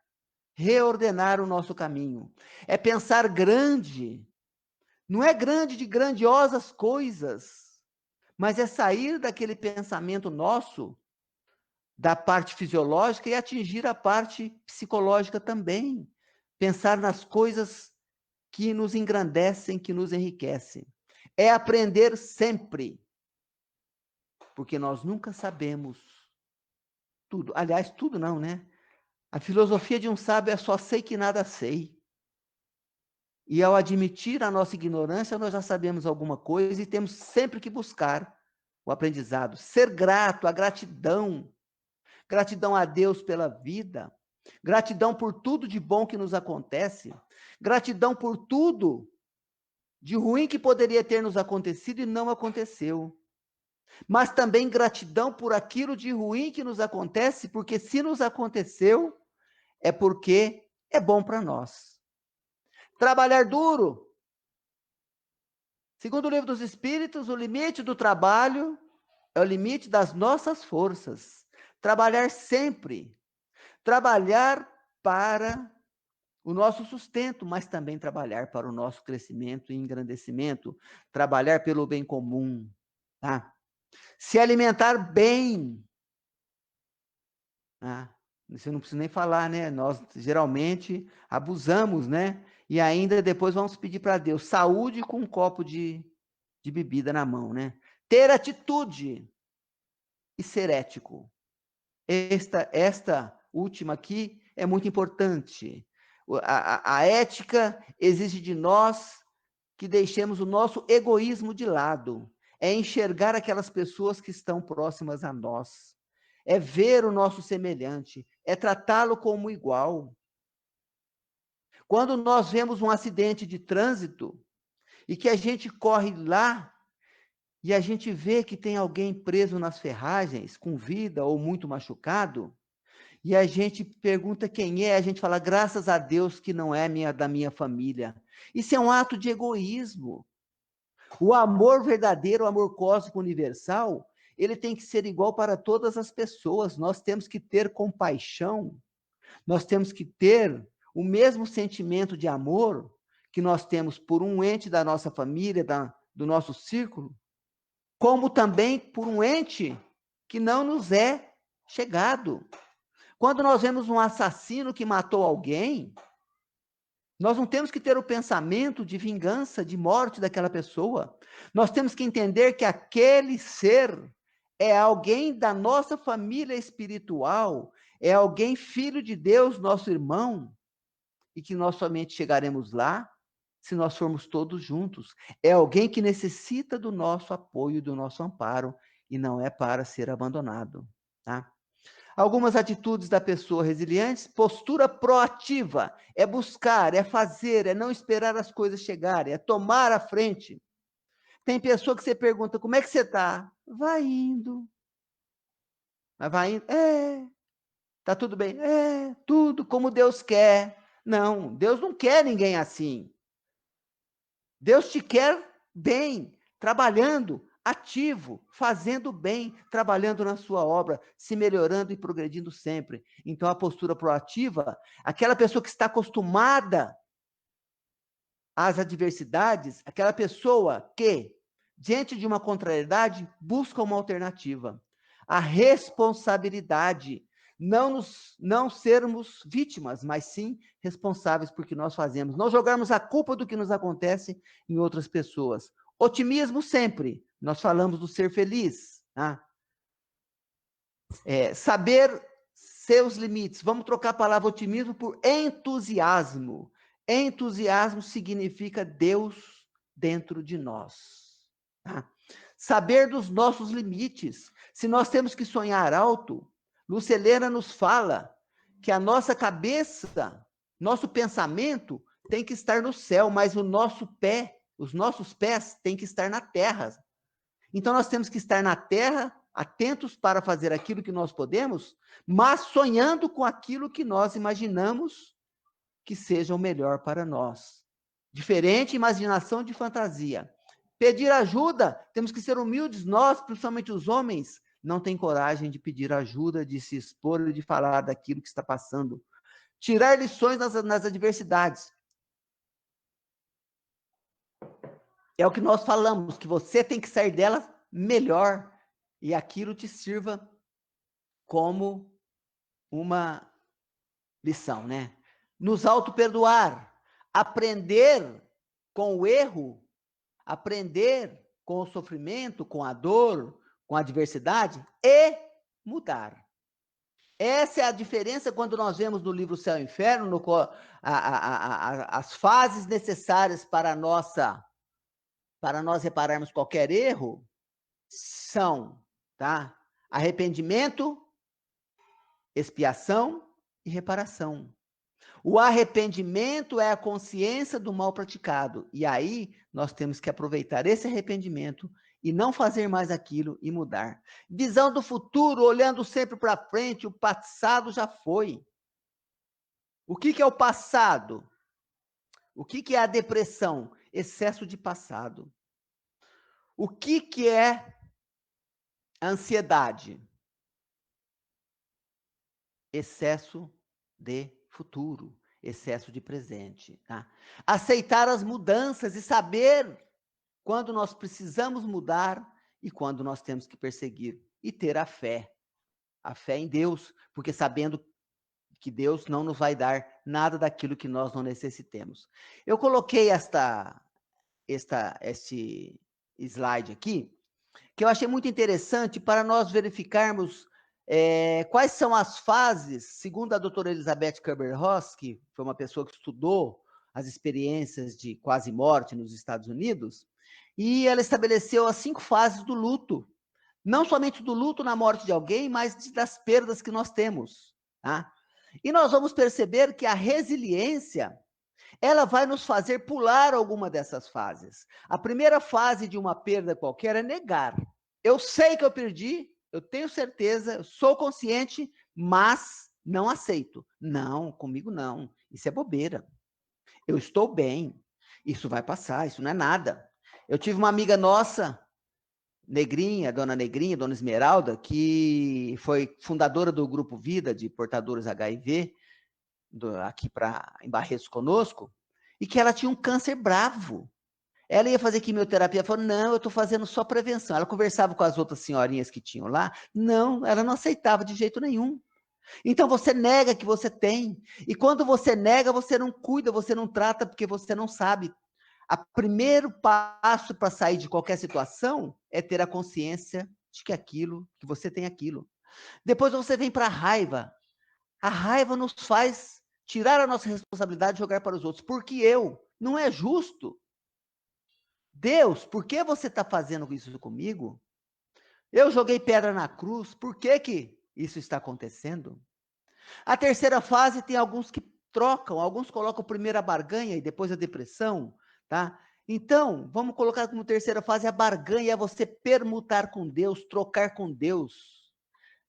reordenar o nosso caminho. É pensar grande. Não é grande de grandiosas coisas, mas é sair daquele pensamento nosso, da parte fisiológica, e atingir a parte psicológica também. Pensar nas coisas que nos engrandecem, que nos enriquecem. É aprender sempre, porque nós nunca sabemos tudo. Aliás, tudo não, né? A filosofia de um sábio é só sei que nada sei. E ao admitir a nossa ignorância, nós já sabemos alguma coisa e temos sempre que buscar o aprendizado. Ser grato, a gratidão. Gratidão a Deus pela vida. Gratidão por tudo de bom que nos acontece. Gratidão por tudo de ruim que poderia ter nos acontecido e não aconteceu. Mas também gratidão por aquilo de ruim que nos acontece, porque se nos aconteceu, é porque é bom para nós. Trabalhar duro. Segundo o Livro dos Espíritos, o limite do trabalho é o limite das nossas forças. Trabalhar sempre. Trabalhar para o nosso sustento, mas também trabalhar para o nosso crescimento e engrandecimento. Trabalhar pelo bem comum. Tá? Se alimentar bem. Você não precisa nem falar, né? Nós geralmente abusamos, né? E ainda depois vamos pedir para Deus saúde com um copo de bebida na mão, né? Ter atitude e ser ético. Esta última aqui é muito importante. A ética exige de nós que deixemos o nosso egoísmo de lado. É enxergar aquelas pessoas que estão próximas a nós. É ver o nosso semelhante. É tratá-lo como igual. Quando nós vemos um acidente de trânsito e que a gente corre lá e a gente vê que tem alguém preso nas ferragens, com vida ou muito machucado, e a gente pergunta quem é, a gente fala, graças a Deus que não é da minha família. Isso é um ato de egoísmo. O amor verdadeiro, o amor cósmico universal, ele tem que ser igual para todas as pessoas. Nós temos que ter compaixão, nós temos que ter o mesmo sentimento de amor que nós temos por um ente da nossa família, do nosso círculo, como também por um ente que não nos é chegado. Quando nós vemos um assassino que matou alguém, nós não temos que ter o pensamento de vingança, de morte daquela pessoa. Nós temos que entender que aquele ser é alguém da nossa família espiritual, é alguém filho de Deus, nosso irmão, e que nós somente chegaremos lá se nós formos todos juntos. É alguém que necessita do nosso apoio, do nosso amparo, e não é para ser abandonado, tá? Algumas atitudes da pessoa resiliente: postura proativa, é buscar, é fazer, é não esperar as coisas chegarem, é tomar a frente. Tem pessoa que você pergunta, como é que você está? Vai indo. Mas vai indo? Tá tudo bem? Tudo como Deus quer. Não, Deus não quer ninguém assim. Deus te quer bem, trabalhando, ativo, fazendo bem, trabalhando na sua obra, se melhorando e progredindo sempre. Então, a postura proativa, aquela pessoa que está acostumada às adversidades, aquela pessoa que, diante de uma contrariedade, busca uma alternativa. A responsabilidade, não sermos vítimas, mas sim responsáveis por que nós fazemos. Não jogarmos a culpa do que nos acontece em outras pessoas. Otimismo sempre. Nós falamos do ser feliz. Tá? Saber seus limites. Vamos trocar a palavra otimismo por entusiasmo. Entusiasmo significa Deus dentro de nós. Tá? Saber dos nossos limites. Se nós temos que sonhar alto, Lúcia Helena nos fala que a nossa cabeça, nosso pensamento tem que estar no céu, mas o nosso pé, os nossos pés têm que estar na terra. Então nós temos que estar na terra, atentos para fazer aquilo que nós podemos, mas sonhando com aquilo que nós imaginamos que seja o melhor para nós. Diferente imaginação de fantasia. Pedir ajuda, temos que ser humildes, nós, principalmente os homens, não tem coragem de pedir ajuda, de se expor e de falar daquilo que está passando. Tirar lições nas adversidades. É o que nós falamos, que você tem que sair dela melhor e aquilo te sirva como uma lição, né? Nos auto-perdoar, aprender com o erro, aprender com o sofrimento, com a dor, com a adversidade e mudar. Essa é a diferença quando nós vemos no livro Céu e Inferno, as fases necessárias para nós repararmos qualquer erro, são, tá? Arrependimento, expiação e reparação. O arrependimento é a consciência do mal praticado. E aí nós temos que aproveitar esse arrependimento e não fazer mais aquilo e mudar. Visão do futuro, olhando sempre para frente, o passado já foi. O que é o passado? O que é a depressão? Excesso de passado. O que é a ansiedade? Excesso de futuro, excesso de presente. Tá? Aceitar as mudanças e saber quando nós precisamos mudar e quando nós temos que perseguir. E ter a fé em Deus, porque sabendo que Deus não nos vai dar nada daquilo que nós não necessitemos. Eu coloquei este slide aqui, que eu achei muito interessante para nós verificarmos quais são as fases, segundo a doutora Elizabeth Kübler-Ross, que foi uma pessoa que estudou as experiências de quase morte nos Estados Unidos, e ela estabeleceu as 5 fases do luto, não somente do luto na morte de alguém, mas das perdas que nós temos. Tá? E nós vamos perceber que a resiliência, ela vai nos fazer pular alguma dessas fases. A primeira fase de uma perda qualquer é negar. Eu sei que eu perdi, eu tenho certeza, eu sou consciente, mas não aceito. Não, comigo não. Isso é bobeira. Eu estou bem. Isso vai passar, isso não é nada. Eu tive uma amiga nossa, Negrinha, Dona Esmeralda, que foi fundadora do Grupo Vida de portadores HIV, aqui em Barretos conosco, e que ela tinha um câncer bravo. Ela ia fazer quimioterapia, falou, não, eu estou fazendo só prevenção. Ela conversava com as outras senhorinhas que tinham lá, não, ela não aceitava de jeito nenhum. Então você nega que você tem, e quando você nega, você não cuida, você não trata, porque você não sabe. O primeiro passo para sair de qualquer situação é ter a consciência de que você tem aquilo. Depois você vem para a raiva. A raiva nos faz tirar a nossa responsabilidade e jogar para os outros. Porque não é justo. Deus, por que você está fazendo isso comigo? Eu joguei pedra na cruz, por que isso está acontecendo? A terceira fase tem alguns que trocam, alguns colocam primeiro a barganha e depois a depressão, tá? Então, vamos colocar como terceira fase a barganha, é você permutar com Deus, trocar com Deus.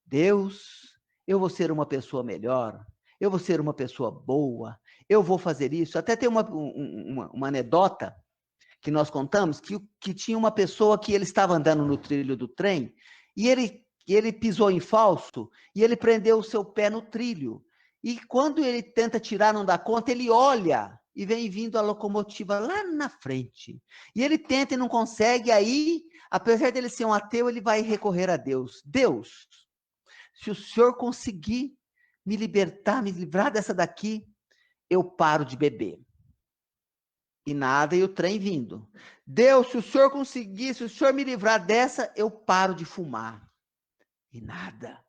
Deus, eu vou ser uma pessoa melhor, eu vou ser uma pessoa boa, eu vou fazer isso. Até tem uma anedota que nós contamos, que tinha uma pessoa que ele estava andando no trilho do trem, e ele pisou em falso, e ele prendeu o seu pé no trilho. E quando ele tenta tirar, não dá conta, ele olha, e vem vindo a locomotiva lá na frente. E ele tenta e não consegue, aí, apesar dele ser um ateu, ele vai recorrer a Deus. Deus, se o Senhor conseguir me libertar, me livrar dessa daqui, eu paro de beber. E nada, e o trem vindo. Deus, se o Senhor conseguir, se o Senhor me livrar dessa, eu paro de fumar. E nada.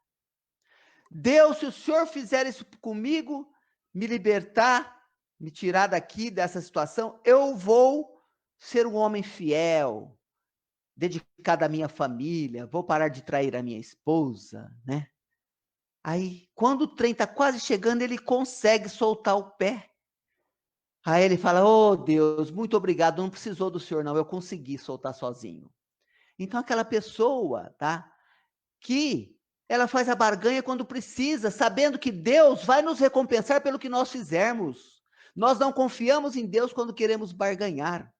Deus, se o Senhor fizer isso comigo, me libertar, me tirar daqui, dessa situação, eu vou ser um homem fiel. dedicado à minha família, vou parar de trair a minha esposa, né? Aí, quando o trem está quase chegando, ele consegue soltar o pé. Aí ele fala, oh Deus, muito obrigado, não precisou do senhor não, eu consegui soltar sozinho. Então aquela pessoa, tá? Que ela faz a barganha quando precisa, sabendo que Deus vai nos recompensar pelo que nós fizermos. Nós não confiamos em Deus quando queremos barganhar.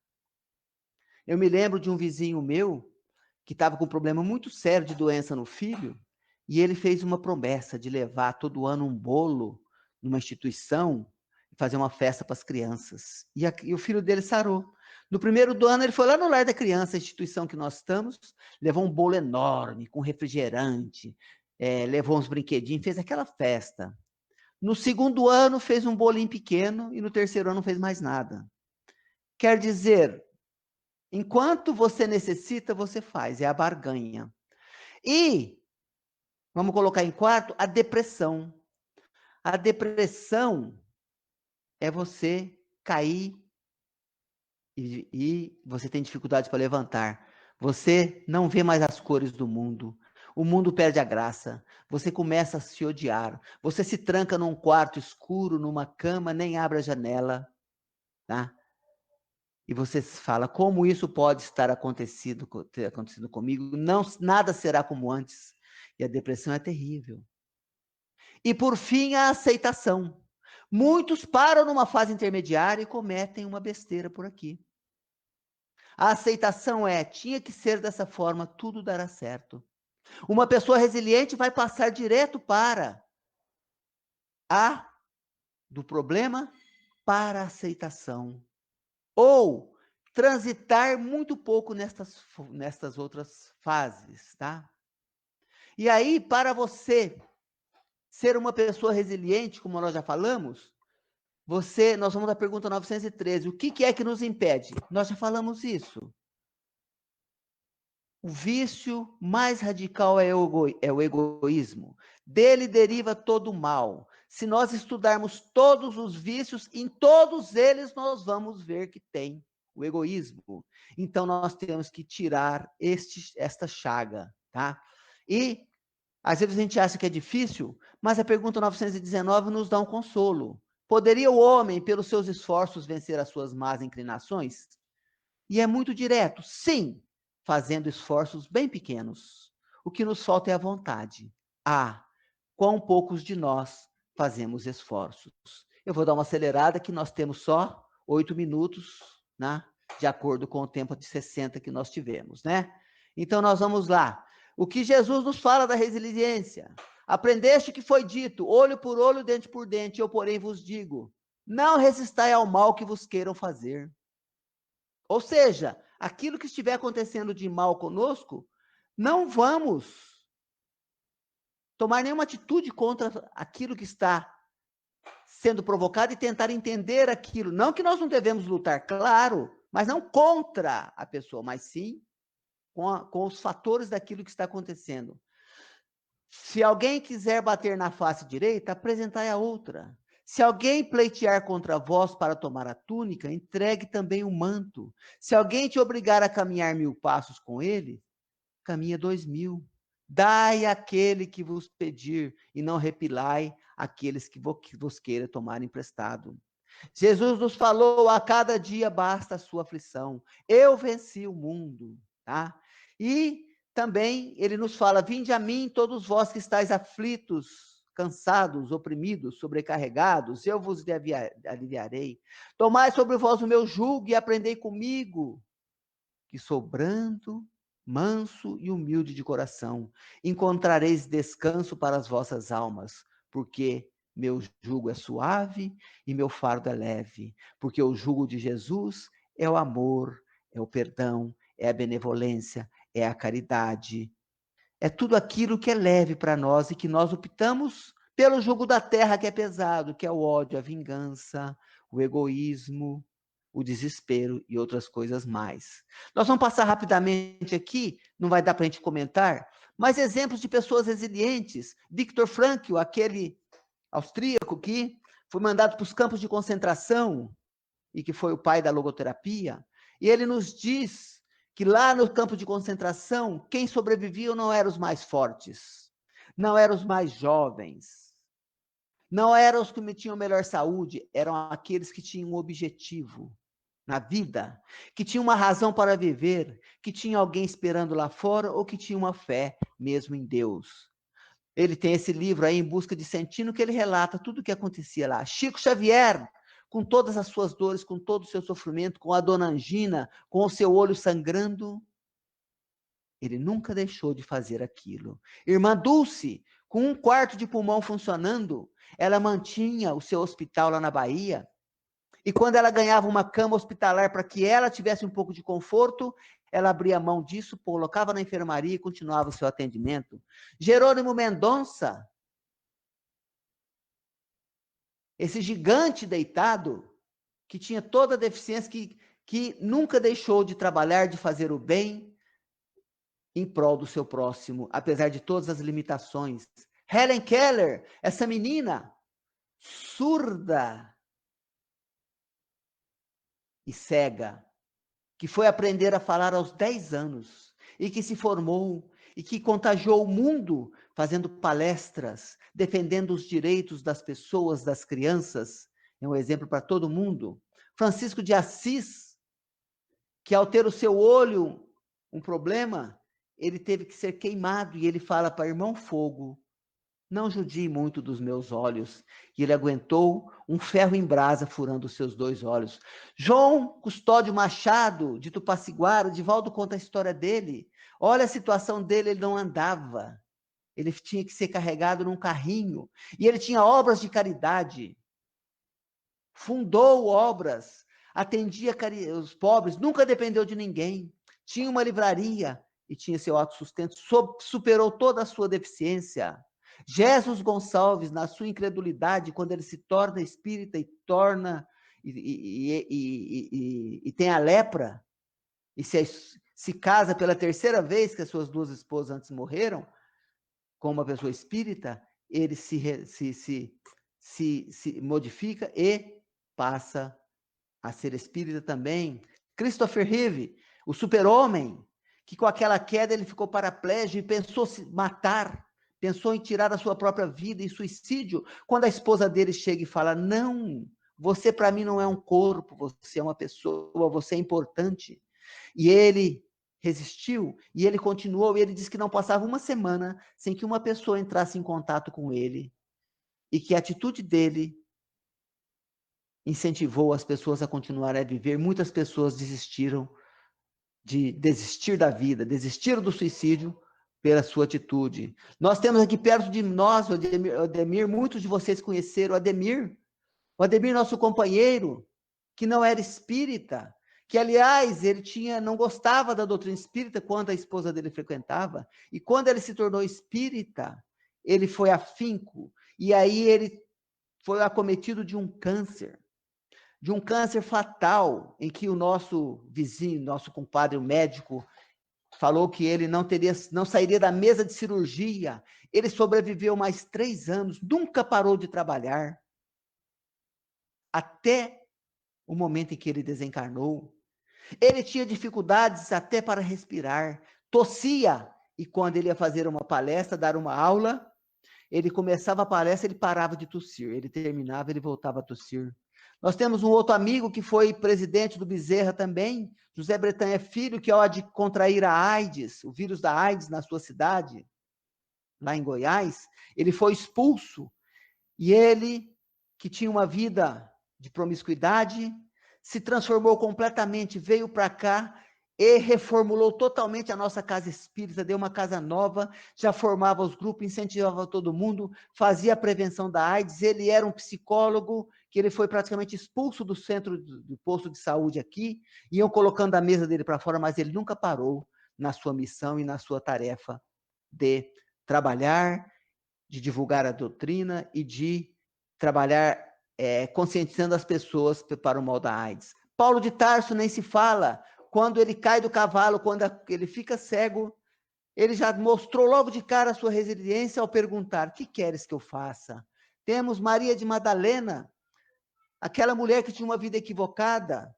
Eu me lembro de um vizinho meu, que estava com um problema muito sério de doença no filho, e ele fez uma promessa de levar todo ano um bolo numa instituição e fazer uma festa para as crianças. E o filho dele sarou. No primeiro do ano, ele foi lá no Lar da Criança, a instituição que nós estamos, levou um bolo enorme, com refrigerante, levou uns brinquedinhos, fez aquela festa. No segundo ano, fez um bolinho pequeno, e no terceiro ano, não fez mais nada. Quer dizer, enquanto você necessita, você faz, é a barganha. E, vamos colocar em quarto, a depressão. A depressão é você cair e você tem dificuldade para levantar. Você não vê mais as cores do mundo. O mundo perde a graça. Você começa a se odiar. Você se tranca num quarto escuro, numa cama, nem abre a janela, tá? E você fala, como isso pode ter acontecido comigo? Não, nada será como antes. E a depressão é terrível. E por fim, a aceitação. Muitos param numa fase intermediária e cometem uma besteira por aqui. A aceitação tinha que ser dessa forma, tudo dará certo. Uma pessoa resiliente vai passar direto para do problema para a aceitação. Ou transitar muito pouco nestas outras fases, tá? E aí, para você ser uma pessoa resiliente, como nós já falamos, nós vamos à pergunta 913, o que é que nos impede? Nós já falamos isso. O vício mais radical é o egoísmo. Dele deriva todo o mal. Se nós estudarmos todos os vícios, em todos eles nós vamos ver que tem o egoísmo. Então, nós temos que tirar esta chaga, tá? E, às vezes, a gente acha que é difícil, mas a pergunta 919 nos dá um consolo. Poderia o homem, pelos seus esforços, vencer as suas más inclinações? E é muito direto, sim, fazendo esforços bem pequenos. O que nos falta é a vontade. Quão poucos de nós fazemos esforços. Eu vou dar uma acelerada que nós temos só 8 minutos, né? De acordo com o tempo de 60 que nós tivemos, né? Então, nós vamos lá. O que Jesus nos fala da resiliência? Aprendeste que foi dito, olho por olho, dente por dente, eu, porém, vos digo, não resistai ao mal que vos queiram fazer. Ou seja, aquilo que estiver acontecendo de mal conosco, não vamos tomar nenhuma atitude contra aquilo que está sendo provocado e tentar entender aquilo. Não que nós não devemos lutar, claro, mas não contra a pessoa, mas sim com os fatores daquilo que está acontecendo. Se alguém quiser bater na face direita, apresentai a outra. Se alguém pleitear contra vós para tomar a túnica, entregue também o manto. Se alguém te obrigar a caminhar 1000 passos com ele, caminha 2000. Dai àquele que vos pedir, e não repilai aqueles que vos queira tomar emprestado. Jesus nos falou, a cada dia basta a sua aflição. Eu venci o mundo, tá? E também ele nos fala, vinde a mim todos vós que estáis aflitos, cansados, oprimidos, sobrecarregados, eu vos aliviarei. Tomai sobre vós o meu jugo e aprendei comigo, que sou brando, manso e humilde de coração. Encontrareis descanso para as vossas almas, porque meu jugo é suave e meu fardo é leve, porque o jugo de Jesus é o amor, é o perdão, é a benevolência, é a caridade, é tudo aquilo que é leve para nós e que nós optamos pelo jugo da terra que é pesado, que é o ódio, a vingança, o egoísmo, o desespero e outras coisas mais. Nós vamos passar rapidamente aqui, não vai dar para a gente comentar, mas exemplos de pessoas resilientes. Viktor Frankl, aquele austríaco que foi mandado para os campos de concentração e que foi o pai da logoterapia, e ele nos diz que lá no campo de concentração, quem sobrevivia não eram os mais fortes, não eram os mais jovens, não eram os que tinham melhor saúde, eram aqueles que tinham um objetivo na vida, que tinham uma razão para viver, que tinha alguém esperando lá fora ou que tinha uma fé mesmo em Deus. Ele tem esse livro aí, Em Busca de Sentido, que ele relata tudo o que acontecia lá. Chico Xavier, com todas as suas dores, com todo o seu sofrimento, com a dona Angina, com o seu olho sangrando, ele nunca deixou de fazer aquilo. Irmã Dulce, com 1/4 de pulmão funcionando, ela mantinha o seu hospital lá na Bahia, e quando ela ganhava uma cama hospitalar para que ela tivesse um pouco de conforto, ela abria mão disso, colocava na enfermaria e continuava o seu atendimento. Jerônimo Mendonça, esse gigante deitado, que tinha toda a deficiência, que nunca deixou de trabalhar, de fazer o bem em prol do seu próximo, apesar de todas as limitações. Helen Keller, essa menina surda e cega, que foi aprender a falar aos 10 anos, e que se formou, e que contagiou o mundo, fazendo palestras, defendendo os direitos das pessoas, das crianças, é um exemplo para todo mundo. Francisco de Assis, que ao ter o seu olho um problema, ele teve que ser queimado, e ele fala para irmão Fogo, não judie muito dos meus olhos. E ele aguentou um ferro em brasa furando os seus 2 olhos. João Custódio Machado, de Tupaciguara, Divaldo conta a história dele. Olha a situação dele, ele não andava. Ele tinha que ser carregado num carrinho. E ele tinha obras de caridade. Fundou obras, atendia os pobres, nunca dependeu de ninguém. Tinha uma livraria e tinha seu autossustento, superou toda a sua deficiência. Jesus Gonçalves, na sua incredulidade, quando ele se torna espírita e tem a lepra, e se casa pela 3ª vez, que as suas 2 esposas antes morreram, com uma pessoa espírita, ele se modifica e passa a ser espírita também. Christopher Reeve, o super-homem, que com aquela queda ele ficou paraplégico e pensou se matar, pensou em tirar a sua própria vida, em suicídio, quando a esposa dele chega e fala, não, você para mim não é um corpo, você é uma pessoa, você é importante. E ele resistiu, e ele continuou, e ele disse que não passava uma semana sem que uma pessoa entrasse em contato com ele, e que a atitude dele incentivou as pessoas a continuarem a viver. Muitas pessoas desistiram de desistir da vida, desistiram do suicídio pela sua atitude. Nós temos aqui perto de nós, o Ademir, muitos de vocês conheceram o Ademir, nosso companheiro, que não era espírita, que, aliás, ele não gostava da doutrina espírita quando a esposa dele frequentava, e quando ele se tornou espírita, ele foi afinco, e aí ele foi acometido de um câncer fatal, em que o nosso vizinho, nosso compadre, o médico, falou que ele não sairia da mesa de cirurgia. Ele sobreviveu mais 3 anos, nunca parou de trabalhar, até o momento em que ele desencarnou. Ele tinha dificuldades até para respirar, tossia, e quando ele ia fazer uma palestra, dar uma aula, ele começava a palestra, ele parava de tossir, ele terminava, ele voltava a tossir. Nós temos um outro amigo que foi presidente do Bezerra também, José Bretanha Filho, que ao contrair a AIDS, o vírus da AIDS na sua cidade, lá em Goiás, ele foi expulso, e ele, que tinha uma vida de promiscuidade, se transformou completamente, veio para cá e reformulou totalmente a nossa casa espírita, deu uma casa nova, já formava os grupos, incentivava todo mundo, fazia a prevenção da AIDS, ele era um psicólogo, que ele foi praticamente expulso do centro do posto de saúde aqui, iam colocando a mesa dele para fora, mas ele nunca parou na sua missão e na sua tarefa de trabalhar, de divulgar a doutrina e de trabalhar conscientizando as pessoas para o mal da AIDS. Paulo de Tarso nem se fala, quando ele cai do cavalo, quando ele fica cego, ele já mostrou logo de cara a sua resiliência ao perguntar, o que queres que eu faça? Temos Maria de Madalena, aquela mulher que tinha uma vida equivocada,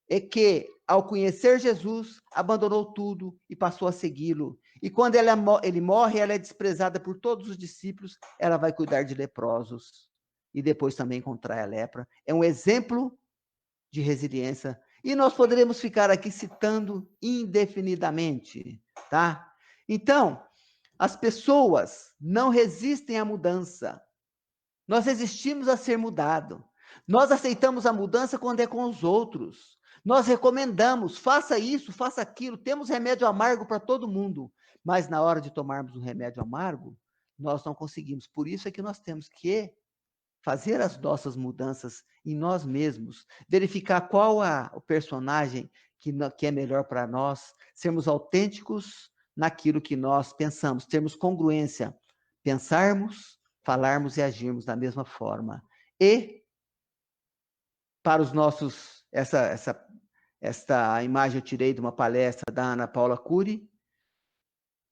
é que, ao conhecer Jesus, abandonou tudo e passou a segui-lo. E quando ele morre, ela é desprezada por todos os discípulos, ela vai cuidar de leprosos. E depois também contrai a lepra. É um exemplo de resiliência. E nós poderemos ficar aqui citando indefinidamente, tá? Então, as pessoas não resistem à mudança. Nós resistimos a ser mudado. Nós aceitamos a mudança quando é com os outros. Nós recomendamos, faça isso, faça aquilo. Temos remédio amargo para todo mundo. Mas na hora de tomarmos um remédio amargo, nós não conseguimos. Por isso é que nós temos que fazer as nossas mudanças em nós mesmos, verificar qual o personagem que é melhor para nós, sermos autênticos naquilo que nós pensamos, termos congruência, pensarmos, falarmos e agirmos da mesma forma. E, para os nossos, esta imagem eu tirei de uma palestra da Ana Paula Cury,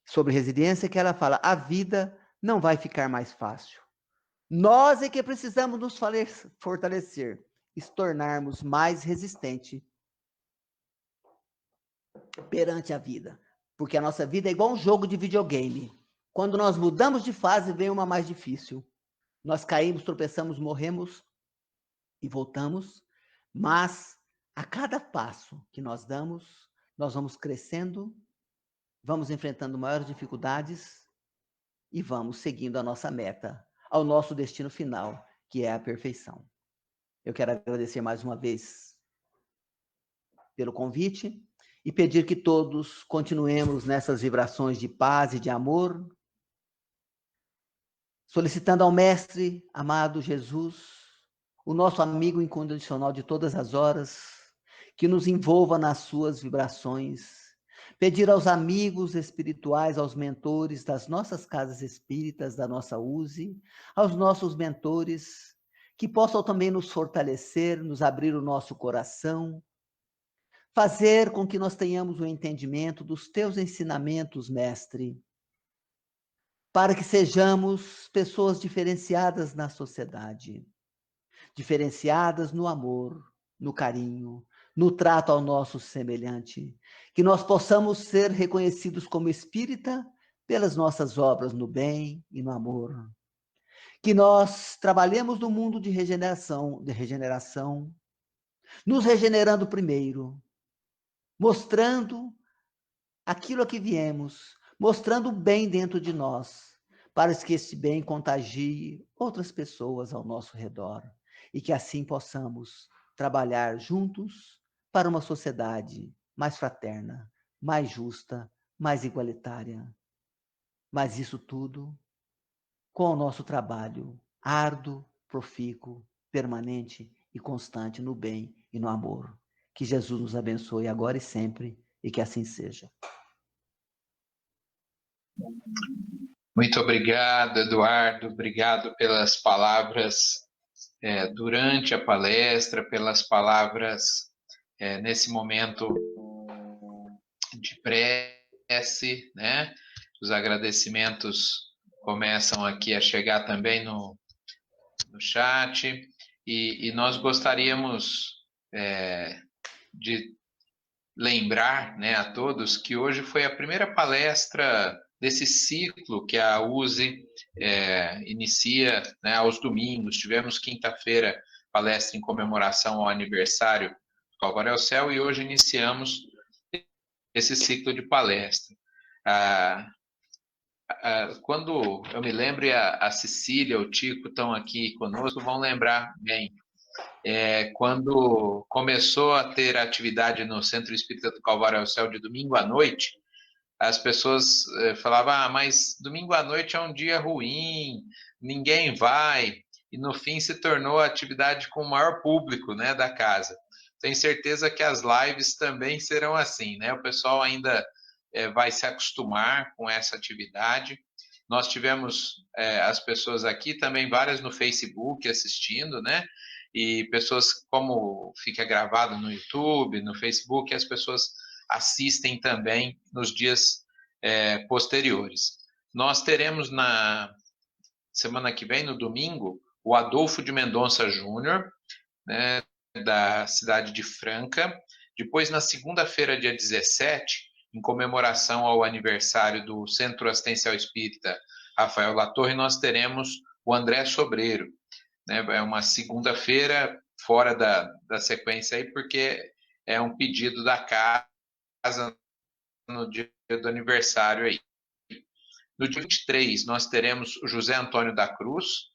sobre resiliência, que ela fala, a vida não vai ficar mais fácil. Nós é que precisamos nos fortalecer e se tornarmos mais resistentes perante a vida. Porque a nossa vida é igual um jogo de videogame. Quando nós mudamos de fase, vem uma mais difícil. Nós caímos, tropeçamos, morremos e voltamos. Mas a cada passo que nós damos, nós vamos crescendo, vamos enfrentando maiores dificuldades e vamos seguindo a nossa meta, ao nosso destino final, que é a perfeição. Eu quero agradecer mais uma vez pelo convite e pedir que todos continuemos nessas vibrações de paz e de amor, solicitando ao Mestre amado Jesus, o nosso amigo incondicional de todas as horas, que nos envolva nas suas vibrações, pedir aos amigos espirituais, aos mentores das nossas casas espíritas, da nossa USE, aos nossos mentores, que possam também nos fortalecer, nos abrir o nosso coração, fazer com que nós tenhamos o entendimento dos teus ensinamentos, Mestre, para que sejamos pessoas diferenciadas na sociedade, diferenciadas no amor, no carinho, no trato ao nosso semelhante, que nós possamos ser reconhecidos como espírita pelas nossas obras no bem e no amor, que nós trabalhemos no mundo de regeneração, nos regenerando primeiro, mostrando aquilo a que viemos, mostrando o bem dentro de nós, para que esse bem contagie outras pessoas ao nosso redor e que assim possamos trabalhar juntos para uma sociedade mais fraterna, mais justa, mais igualitária. Mas isso tudo com o nosso trabalho árduo, profícuo, permanente e constante no bem e no amor. Que Jesus nos abençoe agora e sempre e que assim seja. Muito obrigado, Eduardo. Obrigado pelas palavras durante a palestra, pelas palavras nesse momento de prece, né? Os agradecimentos começam aqui a chegar também no chat e nós gostaríamos de lembrar, né, a todos que hoje foi a primeira palestra desse ciclo que a USE inicia, né, aos domingos. Tivemos quinta-feira palestra em comemoração ao aniversário do Calvário ao Céu e hoje iniciamos esse ciclo de palestra. Quando eu me lembro, a Cecília, o Tico estão aqui conosco, vão lembrar bem. Quando começou a ter atividade no Centro Espírita do Calvário ao Céu de domingo à noite, as pessoas falavam, mas domingo à noite é um dia ruim, ninguém vai, e no fim se tornou a atividade com o maior público, né, da casa. Tenho certeza que as lives também serão assim, né? O pessoal ainda vai se acostumar com essa atividade. Nós tivemos as pessoas aqui, também várias no Facebook assistindo, né? E pessoas, como fica gravado no YouTube, no Facebook, as pessoas assistem também nos dias posteriores. Nós teremos na semana que vem, no domingo, o Adolfo de Mendonça Júnior, né, da cidade de Franca, Depois, na segunda-feira, dia 17, em comemoração ao aniversário do Centro Assistencial Espírita Rafael Latorre, nós teremos o André Sobreiro, né? É uma segunda-feira fora da sequência aí, porque é um pedido da casa no dia do aniversário aí. No dia 23, nós teremos o José Antônio da Cruz,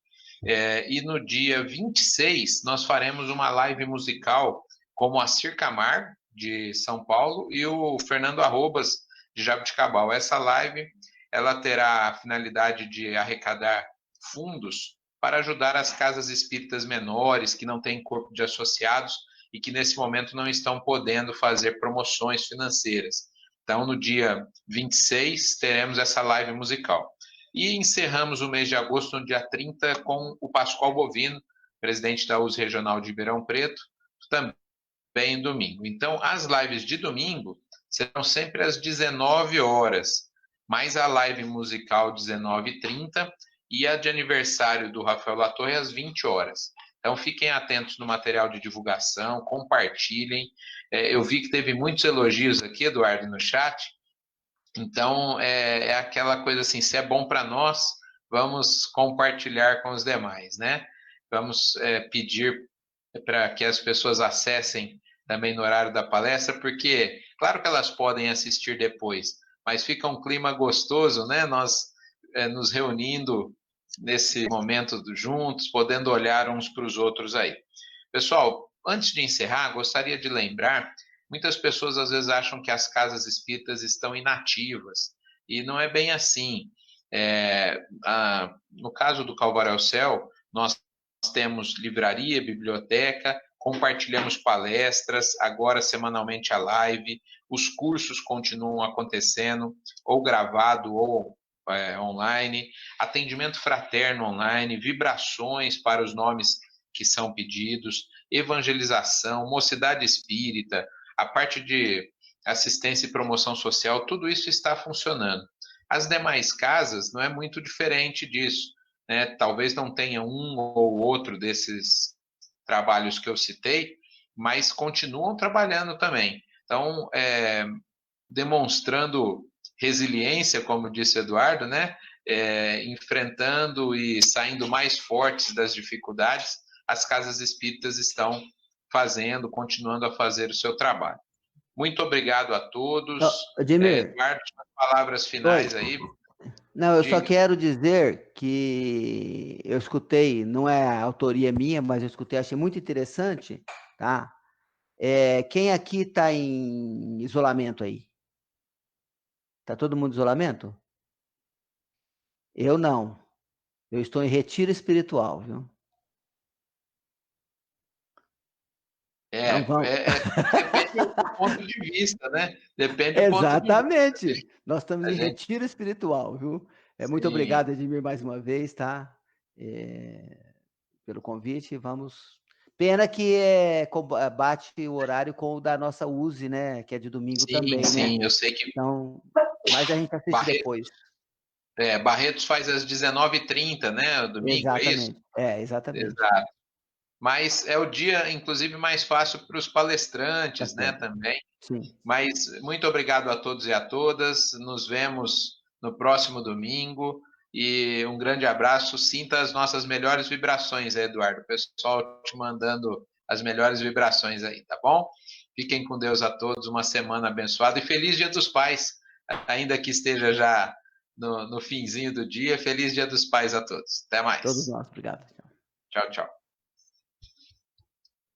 e no dia 26, nós faremos uma live musical com o Moacir Camargo, de São Paulo, e o Fernando Arrobas, de Jabuticabal. Essa live ela terá a finalidade de arrecadar fundos para ajudar as casas espíritas menores, que não têm corpo de associados e que nesse momento não estão podendo fazer promoções financeiras. Então, no dia 26, teremos essa live musical. E encerramos o mês de agosto, no dia 30, com o Pascoal Bovino, presidente da US Regional de Ribeirão Preto, também domingo. Então, as lives de domingo serão sempre às 19 horas, mais a live musical 19h30 e a de aniversário do Rafael Latorre às 20 horas. Então, fiquem atentos no material de divulgação, compartilhem. Eu vi que teve muitos elogios aqui, Eduardo, no chat. Então, é aquela coisa assim, se é bom para nós, vamos compartilhar com os demais, né? Vamos pedir para que as pessoas acessem também no horário da palestra, porque, claro que elas podem assistir depois, mas fica um clima gostoso, né? Nós nos reunindo nesse momento juntos, podendo olhar uns para os outros aí. Pessoal, antes de encerrar, gostaria de lembrar, muitas pessoas às vezes acham que as casas espíritas estão inativas, e não é bem assim. No caso do Calvário ao Céu, nós temos livraria, biblioteca, compartilhamos palestras, agora semanalmente a live, os cursos continuam acontecendo, ou gravado ou online, atendimento fraterno online, vibrações para os nomes que são pedidos, evangelização, mocidade espírita, a parte de assistência e promoção social, tudo isso está funcionando. As demais casas não é muito diferente disso, né? Talvez não tenha um ou outro desses trabalhos que eu citei, mas continuam trabalhando também. Então, demonstrando resiliência, como disse Eduardo, né? Enfrentando e saindo mais fortes das dificuldades, as casas espíritas estão continuando a fazer o seu trabalho. Muito obrigado a todos. Ademir, Eduardo, palavras finais aí. Não, eu só quero dizer que eu escutei, não é autoria minha, mas eu escutei, achei muito interessante, tá? Quem aqui está em isolamento aí? Está todo mundo em isolamento? Eu não. Eu estou em retiro espiritual, viu? Depende do ponto de vista, né? Depende do Exatamente. ponto de vista. Nós estamos em retiro espiritual, viu? Muito obrigado, Edmir, mais uma vez, tá? Pelo convite. Vamos. Pena que bate o horário com o da nossa USE, né? Que é de domingo também, sim, né? Eu sei que. Então, mas a gente assiste depois. Barretos faz às 19h30, né? Domingo, exatamente. É isso? Exatamente. Exato. Mas é o dia, inclusive, mais fácil para os palestrantes, né? Também. Sim. Mas muito obrigado a todos e a todas. Nos vemos no próximo domingo. E um grande abraço. Sinta as nossas melhores vibrações, Eduardo. O pessoal te mandando as melhores vibrações aí, tá bom? Fiquem com Deus a todos. Uma semana abençoada e feliz Dia dos Pais, ainda que esteja já no finzinho do dia. Feliz Dia dos Pais a todos. Até mais. Todos nós. Obrigado. Tchau, tchau.